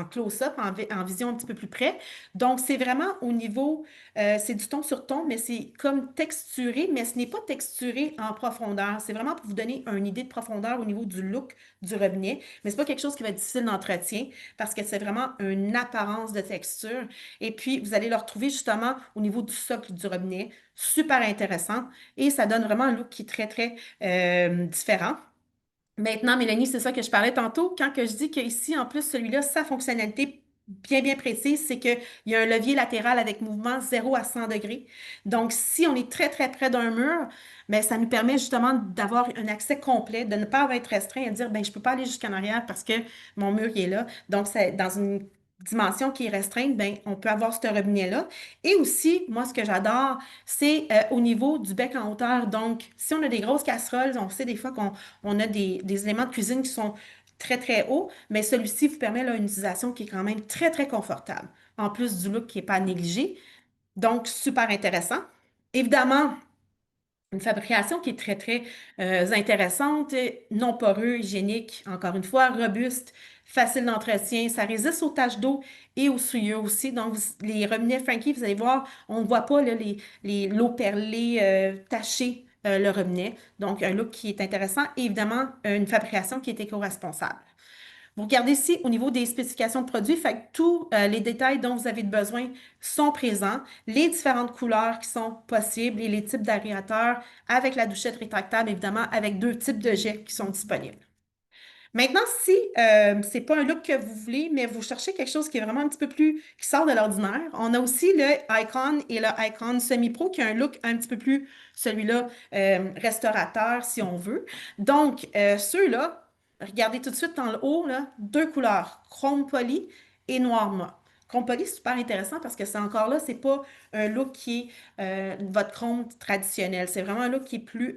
[SPEAKER 2] close-up, en vision un petit peu plus près. Donc, c'est vraiment au niveau, c'est du ton sur ton, mais c'est comme texturé, mais ce n'est pas texturé en profondeur. C'est vraiment pour vous donner une idée de profondeur au niveau du look du robinet, mais c'est pas quelque chose qui va être difficile d'entretien parce que c'est vraiment une apparence de texture. Et puis, vous allez le retrouver justement au niveau du socle du robinet. Super intéressant. Et ça donne vraiment un look qui est très, très différent. Maintenant, Mélanie, c'est ça que je parlais tantôt. Quand que je dis qu'ici, en plus, celui-là, sa fonctionnalité bien, bien précise, c'est qu'il y a un levier latéral avec mouvement 0 à 100 degrés. Donc, si on est très, très près d'un mur, bien, ça nous permet justement d'avoir un accès complet, de ne pas être restreint et de dire, ben, je ne peux pas aller jusqu'en arrière parce que mon mur il est là. Donc, c'est dans une dimension qui est restreinte, ben, on peut avoir ce robinet-là. Et aussi, moi, ce que j'adore, c'est au niveau du bec en hauteur. Donc, si on a des grosses casseroles, on sait des fois qu'on on a des éléments de cuisine qui sont très, très hauts, mais celui-ci vous permet là, une utilisation qui est quand même très, très confortable, en plus du look qui n'est pas négligé. Donc, super intéressant. Évidemment, une fabrication qui est très, très intéressante, non poreux, hygiénique, encore une fois, robuste, facile d'entretien. Ça résiste aux taches d'eau et aux souillures aussi. Donc, les robinets Frankie, vous allez voir, on ne voit pas là, l'eau perlée tachée le robinet. Donc, un look qui est intéressant et évidemment, une fabrication qui est éco-responsable. Vous regardez ici au niveau des spécifications de produits, fait que tous les détails dont vous avez besoin sont présents, les différentes couleurs qui sont possibles et les types d'aérateurs avec la douchette rétractable, évidemment, avec deux types de jets qui sont disponibles. Maintenant, si c'est pas un look que vous voulez, mais vous cherchez quelque chose qui est vraiment un petit peu plus, qui sort de l'ordinaire, on a aussi le Icon et le Icon Semi-Pro qui a un look un petit peu plus, celui-là, restaurateur si on veut. Donc, ceux-là, regardez tout de suite dans le haut, là, deux couleurs, chrome poli et noir mat. Chrome poli, c'est super intéressant parce que c'est encore là, c'est pas un look qui est votre chrome traditionnel. C'est vraiment un look qui est plus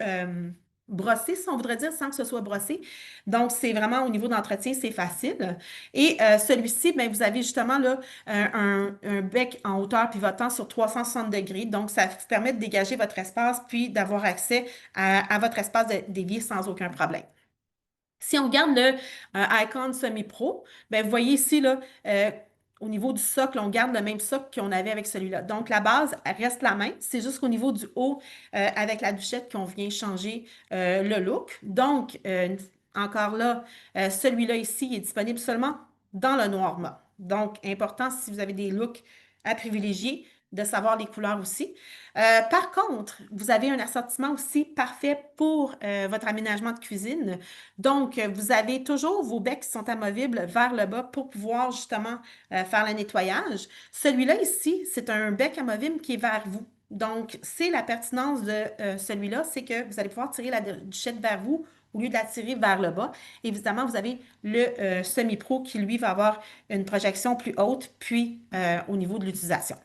[SPEAKER 2] brossé, si on voudrait dire, sans que ce soit brossé. Donc, c'est vraiment au niveau d'entretien, c'est facile. Et celui-ci, ben, vous avez justement là, un bec en hauteur pivotant sur 360 degrés. Donc, ça vous permet de dégager votre espace puis d'avoir accès à votre espace d'évier sans aucun problème. Si on regarde le Icon Semi-Pro, ben, vous voyez ici, là, au niveau du socle, on garde le même socle qu'on avait avec celui-là. Donc, la base elle reste la même. C'est juste qu'au niveau du haut, avec la douchette, qu'on vient changer le look. Donc, encore là, celui-là ici est disponible seulement dans le noir mat. Donc, important si vous avez des looks à privilégier, de savoir les couleurs aussi. Par contre, vous avez un assortiment aussi parfait pour votre aménagement de cuisine. Donc, vous avez toujours vos becs qui sont amovibles vers le bas pour pouvoir justement faire le nettoyage. Celui-là ici, c'est un bec amovible qui est vers vous. Donc, c'est la pertinence de celui-là, c'est que vous allez pouvoir tirer la duchette vers vous au lieu de la tirer vers le bas. Évidemment, vous avez le semi-pro qui, lui, va avoir une projection plus haute, puis au niveau de l'utilisation.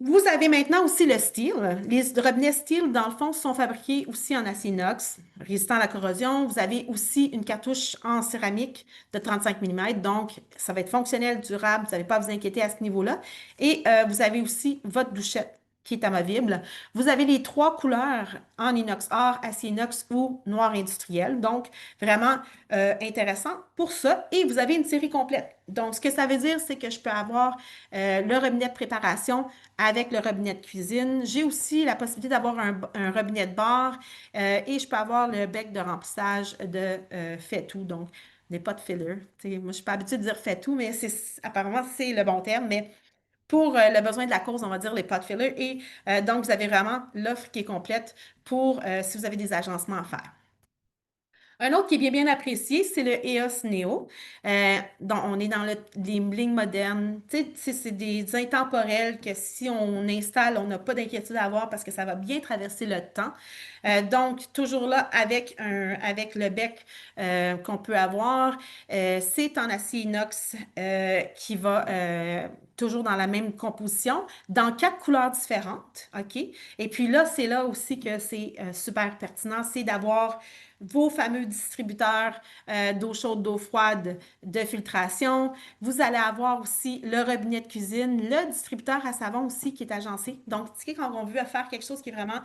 [SPEAKER 2] Vous avez maintenant aussi le steel. Les robinets steel, dans le fond, sont fabriqués aussi en acier inox, résistant à la corrosion. Vous avez aussi une cartouche en céramique de 35 mm, donc ça va être fonctionnel, durable, vous n'avez pas à vous inquiéter à ce niveau-là. Et vous avez aussi votre douchette qui est amovible. Vous avez les trois couleurs en inox or, acier inox ou noir industriel, donc vraiment intéressant pour ça. Et vous avez une série complète. Donc, ce que ça veut dire, c'est que je peux avoir le robinet de préparation avec le robinet de cuisine. J'ai aussi la possibilité d'avoir un robinet de bar et je peux avoir le bec de remplissage de fait tout. Donc, n'est pas de filler. T'sais, moi, je suis pas habituée de dire fait tout, mais apparemment, c'est le bon terme. Mais pour le besoin de la cause, on va dire les pot fillers. Et donc, vous avez vraiment l'offre qui est complète pour si vous avez des agencements à faire. Un autre qui est bien apprécié, c'est le EOS Neo. Donc, on est dans les lignes modernes. Tu sais, c'est des intemporels que si on installe, on n'a pas d'inquiétude à avoir parce que ça va bien traverser le temps. Donc, toujours là avec le bec qu'on peut avoir. C'est en acier inox qui va toujours dans la même composition, dans 4 couleurs différentes. OK? Et puis là, c'est là aussi que c'est super pertinent, c'est d'avoir vos fameux distributeurs d'eau chaude, d'eau froide, de filtration. Vous allez avoir aussi le robinet de cuisine, le distributeur à savon aussi qui est agencé. Donc, tu sais, quand on veut faire quelque chose qui est vraiment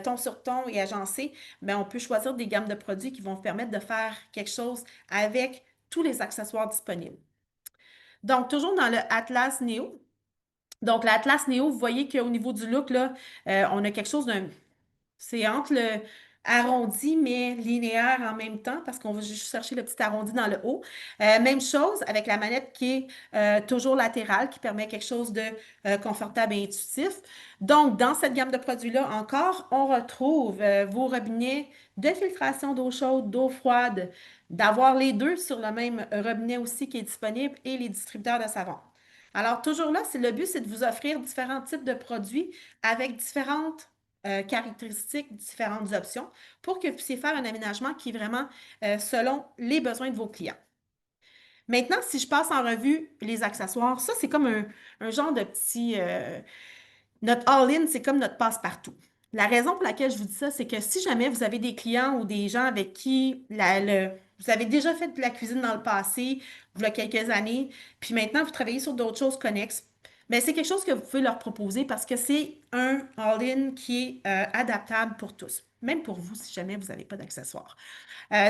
[SPEAKER 2] ton sur ton et agencé, bien, on peut choisir des gammes de produits qui vont vous permettre de faire quelque chose avec tous les accessoires disponibles. Donc, toujours dans le Atlas Neo. Donc, l'Atlas Neo, vous voyez qu'au niveau du look, là, on a quelque chose d'un c'est entre le arrondi, mais linéaire en même temps, parce qu'on va juste chercher le petit arrondi dans le haut. Même chose avec la manette qui est toujours latérale, qui permet quelque chose de confortable et intuitif. Donc, dans cette gamme de produits-là, encore, on retrouve vos robinets de filtration d'eau chaude, d'eau froide, d'avoir les deux sur le même robinet aussi qui est disponible et les distributeurs de savon. Alors, toujours là, le but, c'est de vous offrir différents types de produits avec différentes caractéristiques, différentes options pour que vous puissiez faire un aménagement qui est vraiment selon les besoins de vos clients. Maintenant, si je passe en revue les accessoires, ça, c'est comme un genre de petit... notre all-in, c'est comme notre passe-partout. La raison pour laquelle je vous dis ça, c'est que si jamais vous avez des clients ou des gens avec qui vous avez déjà fait de la cuisine dans le passé, il y a quelques années, puis maintenant vous travaillez sur d'autres choses connexes, bien, c'est quelque chose que vous pouvez leur proposer parce que c'est un all-in qui est adaptable pour tous, même pour vous si jamais vous n'avez pas d'accessoires.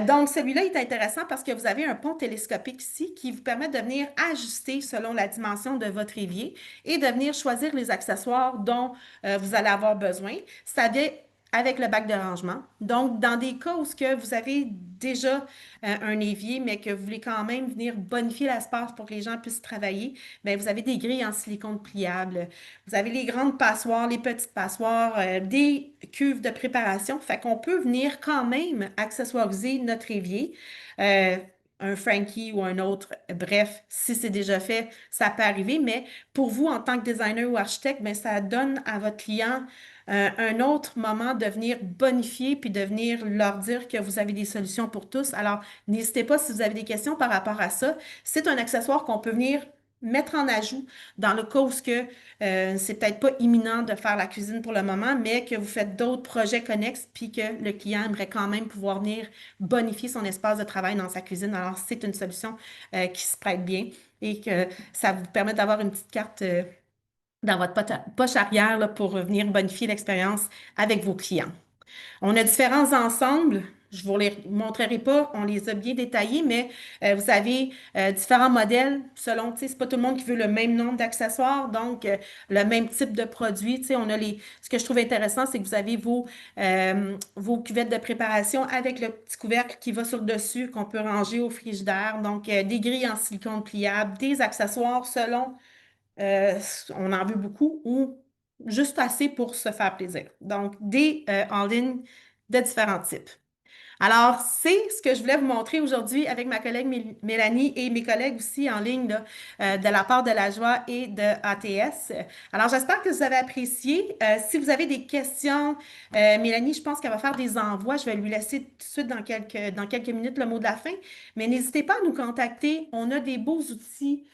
[SPEAKER 2] Donc, celui-là est intéressant parce que vous avez un pont télescopique ici qui vous permet de venir ajuster selon la dimension de votre évier et de venir choisir les accessoires dont vous allez avoir besoin. Ça vient avec le bac de rangement. Donc, dans des cas où ce que vous avez déjà un évier, mais que vous voulez quand même venir bonifier l'espace pour que les gens puissent travailler, bien, vous avez des grilles en silicone pliable. Vous avez les grandes passoires, les petites passoires, des cuves de préparation. Fait qu'on peut venir quand même accessoiriser notre évier. Euh, un Frankie ou un autre, bref, si c'est déjà fait, ça peut arriver, mais pour vous, en tant que designer ou architecte, bien, ça donne à votre client un autre moment de venir bonifier puis de venir leur dire que vous avez des solutions pour tous. Alors, n'hésitez pas si vous avez des questions par rapport à ça. C'est un accessoire qu'on peut venir mettre en ajout dans le cas où c'est peut-être pas imminent de faire la cuisine pour le moment, mais que vous faites d'autres projets connexes puis que le client aimerait quand même pouvoir venir bonifier son espace de travail dans sa cuisine. Alors, c'est une solution qui se prête bien et que ça vous permet d'avoir une petite carte dans votre poche arrière là, pour venir bonifier l'expérience avec vos clients. On a différents ensembles. Je ne vous les montrerai pas, on les a bien détaillés, mais vous avez différents modèles selon, tu sais, c'est pas tout le monde qui veut le même nombre d'accessoires, donc le même type de produit. Tu sais, ce que je trouve intéressant, c'est que vous avez vos cuvettes de préparation avec le petit couvercle qui va sur le dessus, qu'on peut ranger au frigidaire. Donc, des grilles en silicone pliable, des accessoires selon euh, on en veut beaucoup ou juste assez pour se faire plaisir. Donc, des en ligne de différents types. Alors, c'est ce que je voulais vous montrer aujourd'hui avec ma collègue Mélanie et mes collègues aussi en ligne là, de la part de La Joie et de ATS. Alors, j'espère que vous avez apprécié. Si vous avez des questions, Mélanie, je pense qu'elle va faire des envois. Je vais lui laisser tout de suite dans quelques minutes le mot de la fin. Mais n'hésitez pas à nous contacter. On a des beaux outils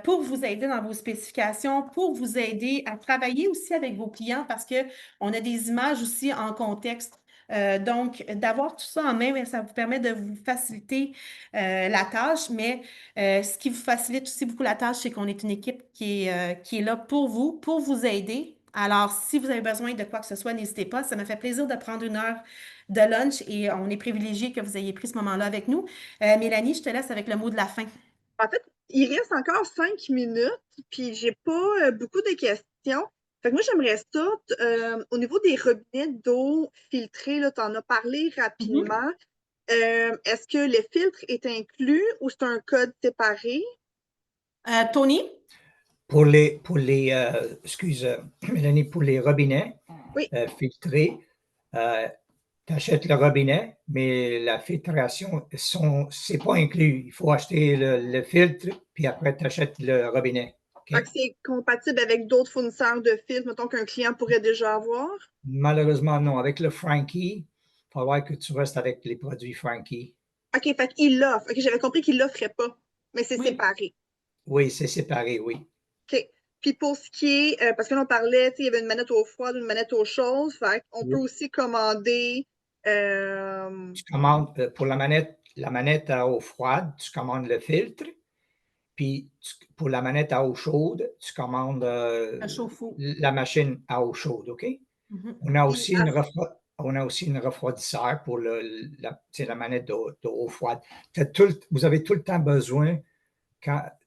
[SPEAKER 2] pour vous aider dans vos spécifications, pour vous aider à travailler aussi avec vos clients parce qu'on a des images aussi en contexte. Donc, d'avoir tout ça en main, bien, ça vous permet de vous faciliter la tâche, mais ce qui vous facilite aussi beaucoup la tâche, c'est qu'on est une équipe qui est là pour vous aider. Alors, si vous avez besoin de quoi que ce soit, n'hésitez pas. Ça me fait plaisir de prendre une heure de lunch et on est privilégié que vous ayez pris ce moment-là avec nous. Mélanie, je te laisse avec le mot de la fin.
[SPEAKER 1] En fait, il reste encore 5 minutes, puis j'ai pas beaucoup de questions. Fait que moi, j'aimerais ça, au niveau des robinets d'eau filtrés, tu en as parlé
[SPEAKER 2] Mhm.
[SPEAKER 1] rapidement. Est-ce que le filtre est inclus ou c'est un code séparé?
[SPEAKER 2] Tony?
[SPEAKER 3] excuse, Mélanie, pour les robinets
[SPEAKER 1] Oui.
[SPEAKER 3] Filtrés, tu achètes le robinet, mais la filtration, c'est pas inclus. Il faut acheter le filtre, puis après, tu achètes le robinet.
[SPEAKER 1] Fait que c'est compatible avec d'autres fournisseurs de filtres, mettons qu'un client pourrait déjà avoir?
[SPEAKER 3] Malheureusement, non. Avec le Frankie, il va falloir que tu restes avec les produits Frankie.
[SPEAKER 1] OK, fait qu'il l'offre. OK, j'avais compris qu'il l'offrait pas, mais c'est
[SPEAKER 2] Oui.
[SPEAKER 1] séparé.
[SPEAKER 3] Oui, c'est séparé, oui.
[SPEAKER 1] OK. Puis pour ce qui est, parce que là, on parlait, tu sais, il y avait une manette eau froide, une manette eau chaude, fait qu'on peut aussi commander.
[SPEAKER 3] Tu commandes pour la manette à eau froide, tu commandes le filtre. Puis pour la manette à eau chaude, tu commandes
[SPEAKER 2] Un chauffe-eau.
[SPEAKER 3] la machine à eau chaude, OK?
[SPEAKER 2] Mhm.
[SPEAKER 3] On a aussi une refroidisseur pour la manette d'eau froide. Vous avez tout le temps besoin,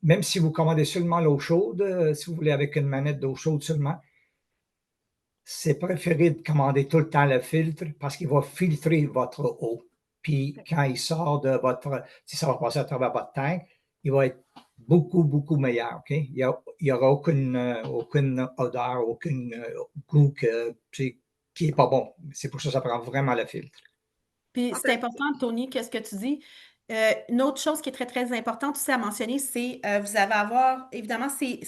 [SPEAKER 3] même si vous commandez seulement l'eau chaude, si vous voulez avec une manette d'eau chaude seulement, c'est préféré de commander tout le temps le filtre parce qu'il va filtrer votre eau. Puis quand il sort de si ça va passer à travers votre tank, il va être beaucoup, beaucoup meilleur. OK? Il n'y aura aucune odeur, aucun goût qui n'est pas bon. C'est pour ça que ça prend vraiment le filtre.
[SPEAKER 2] Puis c'est important, Tony, qu'est-ce que tu dis? Une autre chose qui est très, très importante aussi à mentionner, c'est vous allez avoir, évidemment, ces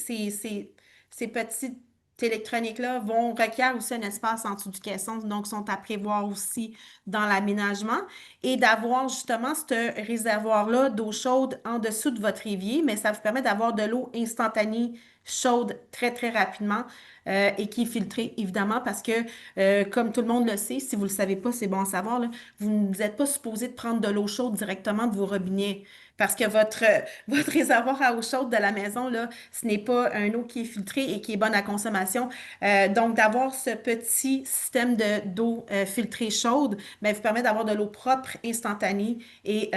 [SPEAKER 2] petites électroniques-là vont requérir aussi un espace en dessous du caisson, donc sont à prévoir aussi dans l'aménagement et d'avoir justement ce réservoir-là d'eau chaude en dessous de votre évier, mais ça vous permet d'avoir de l'eau instantanée chaude très, très rapidement et qui est filtrée, évidemment, parce que, comme tout le monde le sait, si vous ne le savez pas, c'est bon à savoir, là, vous n'êtes pas supposé de prendre de l'eau chaude directement de vos robinets parce que votre réservoir à eau chaude de la maison, là, ce n'est pas un eau qui est filtrée et qui est bonne à consommation. Donc, d'avoir ce petit système d'eau filtrée chaude, ben, vous permet d'avoir de l'eau propre, instantanée et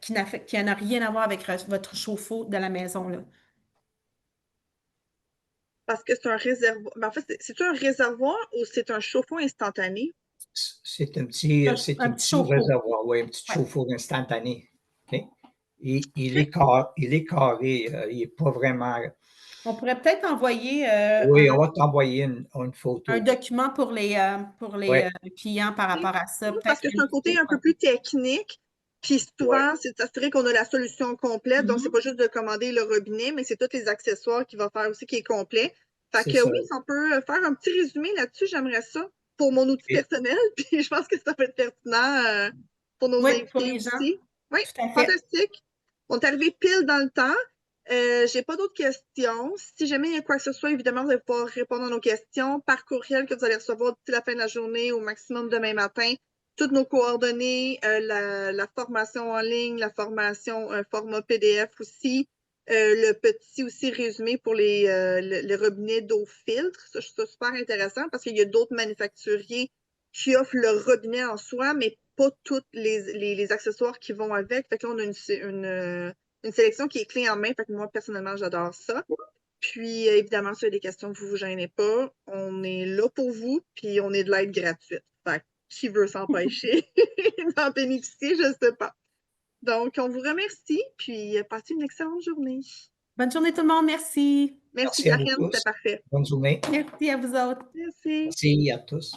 [SPEAKER 2] qui n'a rien à voir avec votre chauffe-eau de la maison, là.
[SPEAKER 1] Parce que c'est un réservoir. Ben, en fait, c'est un réservoir ou c'est un chauffe-eau instantané?
[SPEAKER 3] C'est un
[SPEAKER 2] Un, un petit
[SPEAKER 3] petit
[SPEAKER 2] chauffe-eau.
[SPEAKER 3] réservoir, oui, un petit
[SPEAKER 2] Ouais.
[SPEAKER 3] chauffe-eau instantané. OK? Il
[SPEAKER 1] OK.
[SPEAKER 3] est carré, il n'est pas vraiment.
[SPEAKER 2] On pourrait peut-être envoyer
[SPEAKER 3] Oui, on va t'envoyer une
[SPEAKER 2] un
[SPEAKER 3] photo.
[SPEAKER 2] document pour les
[SPEAKER 3] Oui,
[SPEAKER 2] clients par rapport à ça.
[SPEAKER 1] Parce
[SPEAKER 2] Peut-être
[SPEAKER 1] que c'est
[SPEAKER 2] une
[SPEAKER 1] un côté
[SPEAKER 2] vidéo.
[SPEAKER 1] un peu plus technique. Puis
[SPEAKER 3] oui,
[SPEAKER 1] souvent, c'est de s'assurer qu'on a la solution complète. Donc, c'est
[SPEAKER 2] Mhm.
[SPEAKER 1] pas juste de commander le robinet, mais c'est tous les accessoires qui va faire aussi qui est complet. Fait
[SPEAKER 3] c'est
[SPEAKER 1] que
[SPEAKER 3] ça.
[SPEAKER 1] oui, si on peut faire un petit résumé là-dessus, j'aimerais ça pour mon outil
[SPEAKER 3] Et-
[SPEAKER 1] personnel. Puis je pense que ça va être pertinent pour nos
[SPEAKER 2] Oui, pour
[SPEAKER 1] invités
[SPEAKER 2] les gens.
[SPEAKER 1] aussi. Oui,
[SPEAKER 2] Tout à fait.
[SPEAKER 1] fantastique. On est arrivé pile dans le temps. J'ai pas d'autres questions. Si jamais il y a quoi que ce soit, évidemment, vous allez pouvoir répondre à nos questions par courriel que vous allez recevoir d'ici la fin de la journée, au maximum demain matin. Toutes nos coordonnées, la formation en ligne, la formation format PDF aussi, le petit aussi résumé pour les robinets d'eau filtre. Ça, je trouve ça super intéressant parce qu'il y a d'autres manufacturiers qui offrent le robinet en soi, mais pas tous les accessoires qui vont avec. Fait que là, on a une sélection qui est clé en main. Fait que moi, personnellement, j'adore ça. Puis, évidemment, si vous avez des questions, vous ne vous gênez pas. On est là pour vous, puis on est de l'aide gratuite. Fait que qui veut s'empêcher d'en bénéficier, je ne sais pas. Donc, on vous remercie, puis passez une excellente journée.
[SPEAKER 2] Bonne journée tout le monde. Merci.
[SPEAKER 1] Merci,
[SPEAKER 3] Merci à vous
[SPEAKER 1] Karine, c'était
[SPEAKER 3] tous.
[SPEAKER 1] parfait.
[SPEAKER 3] Bonne journée.
[SPEAKER 2] Merci à vous autres.
[SPEAKER 1] Merci.
[SPEAKER 3] Merci à tous.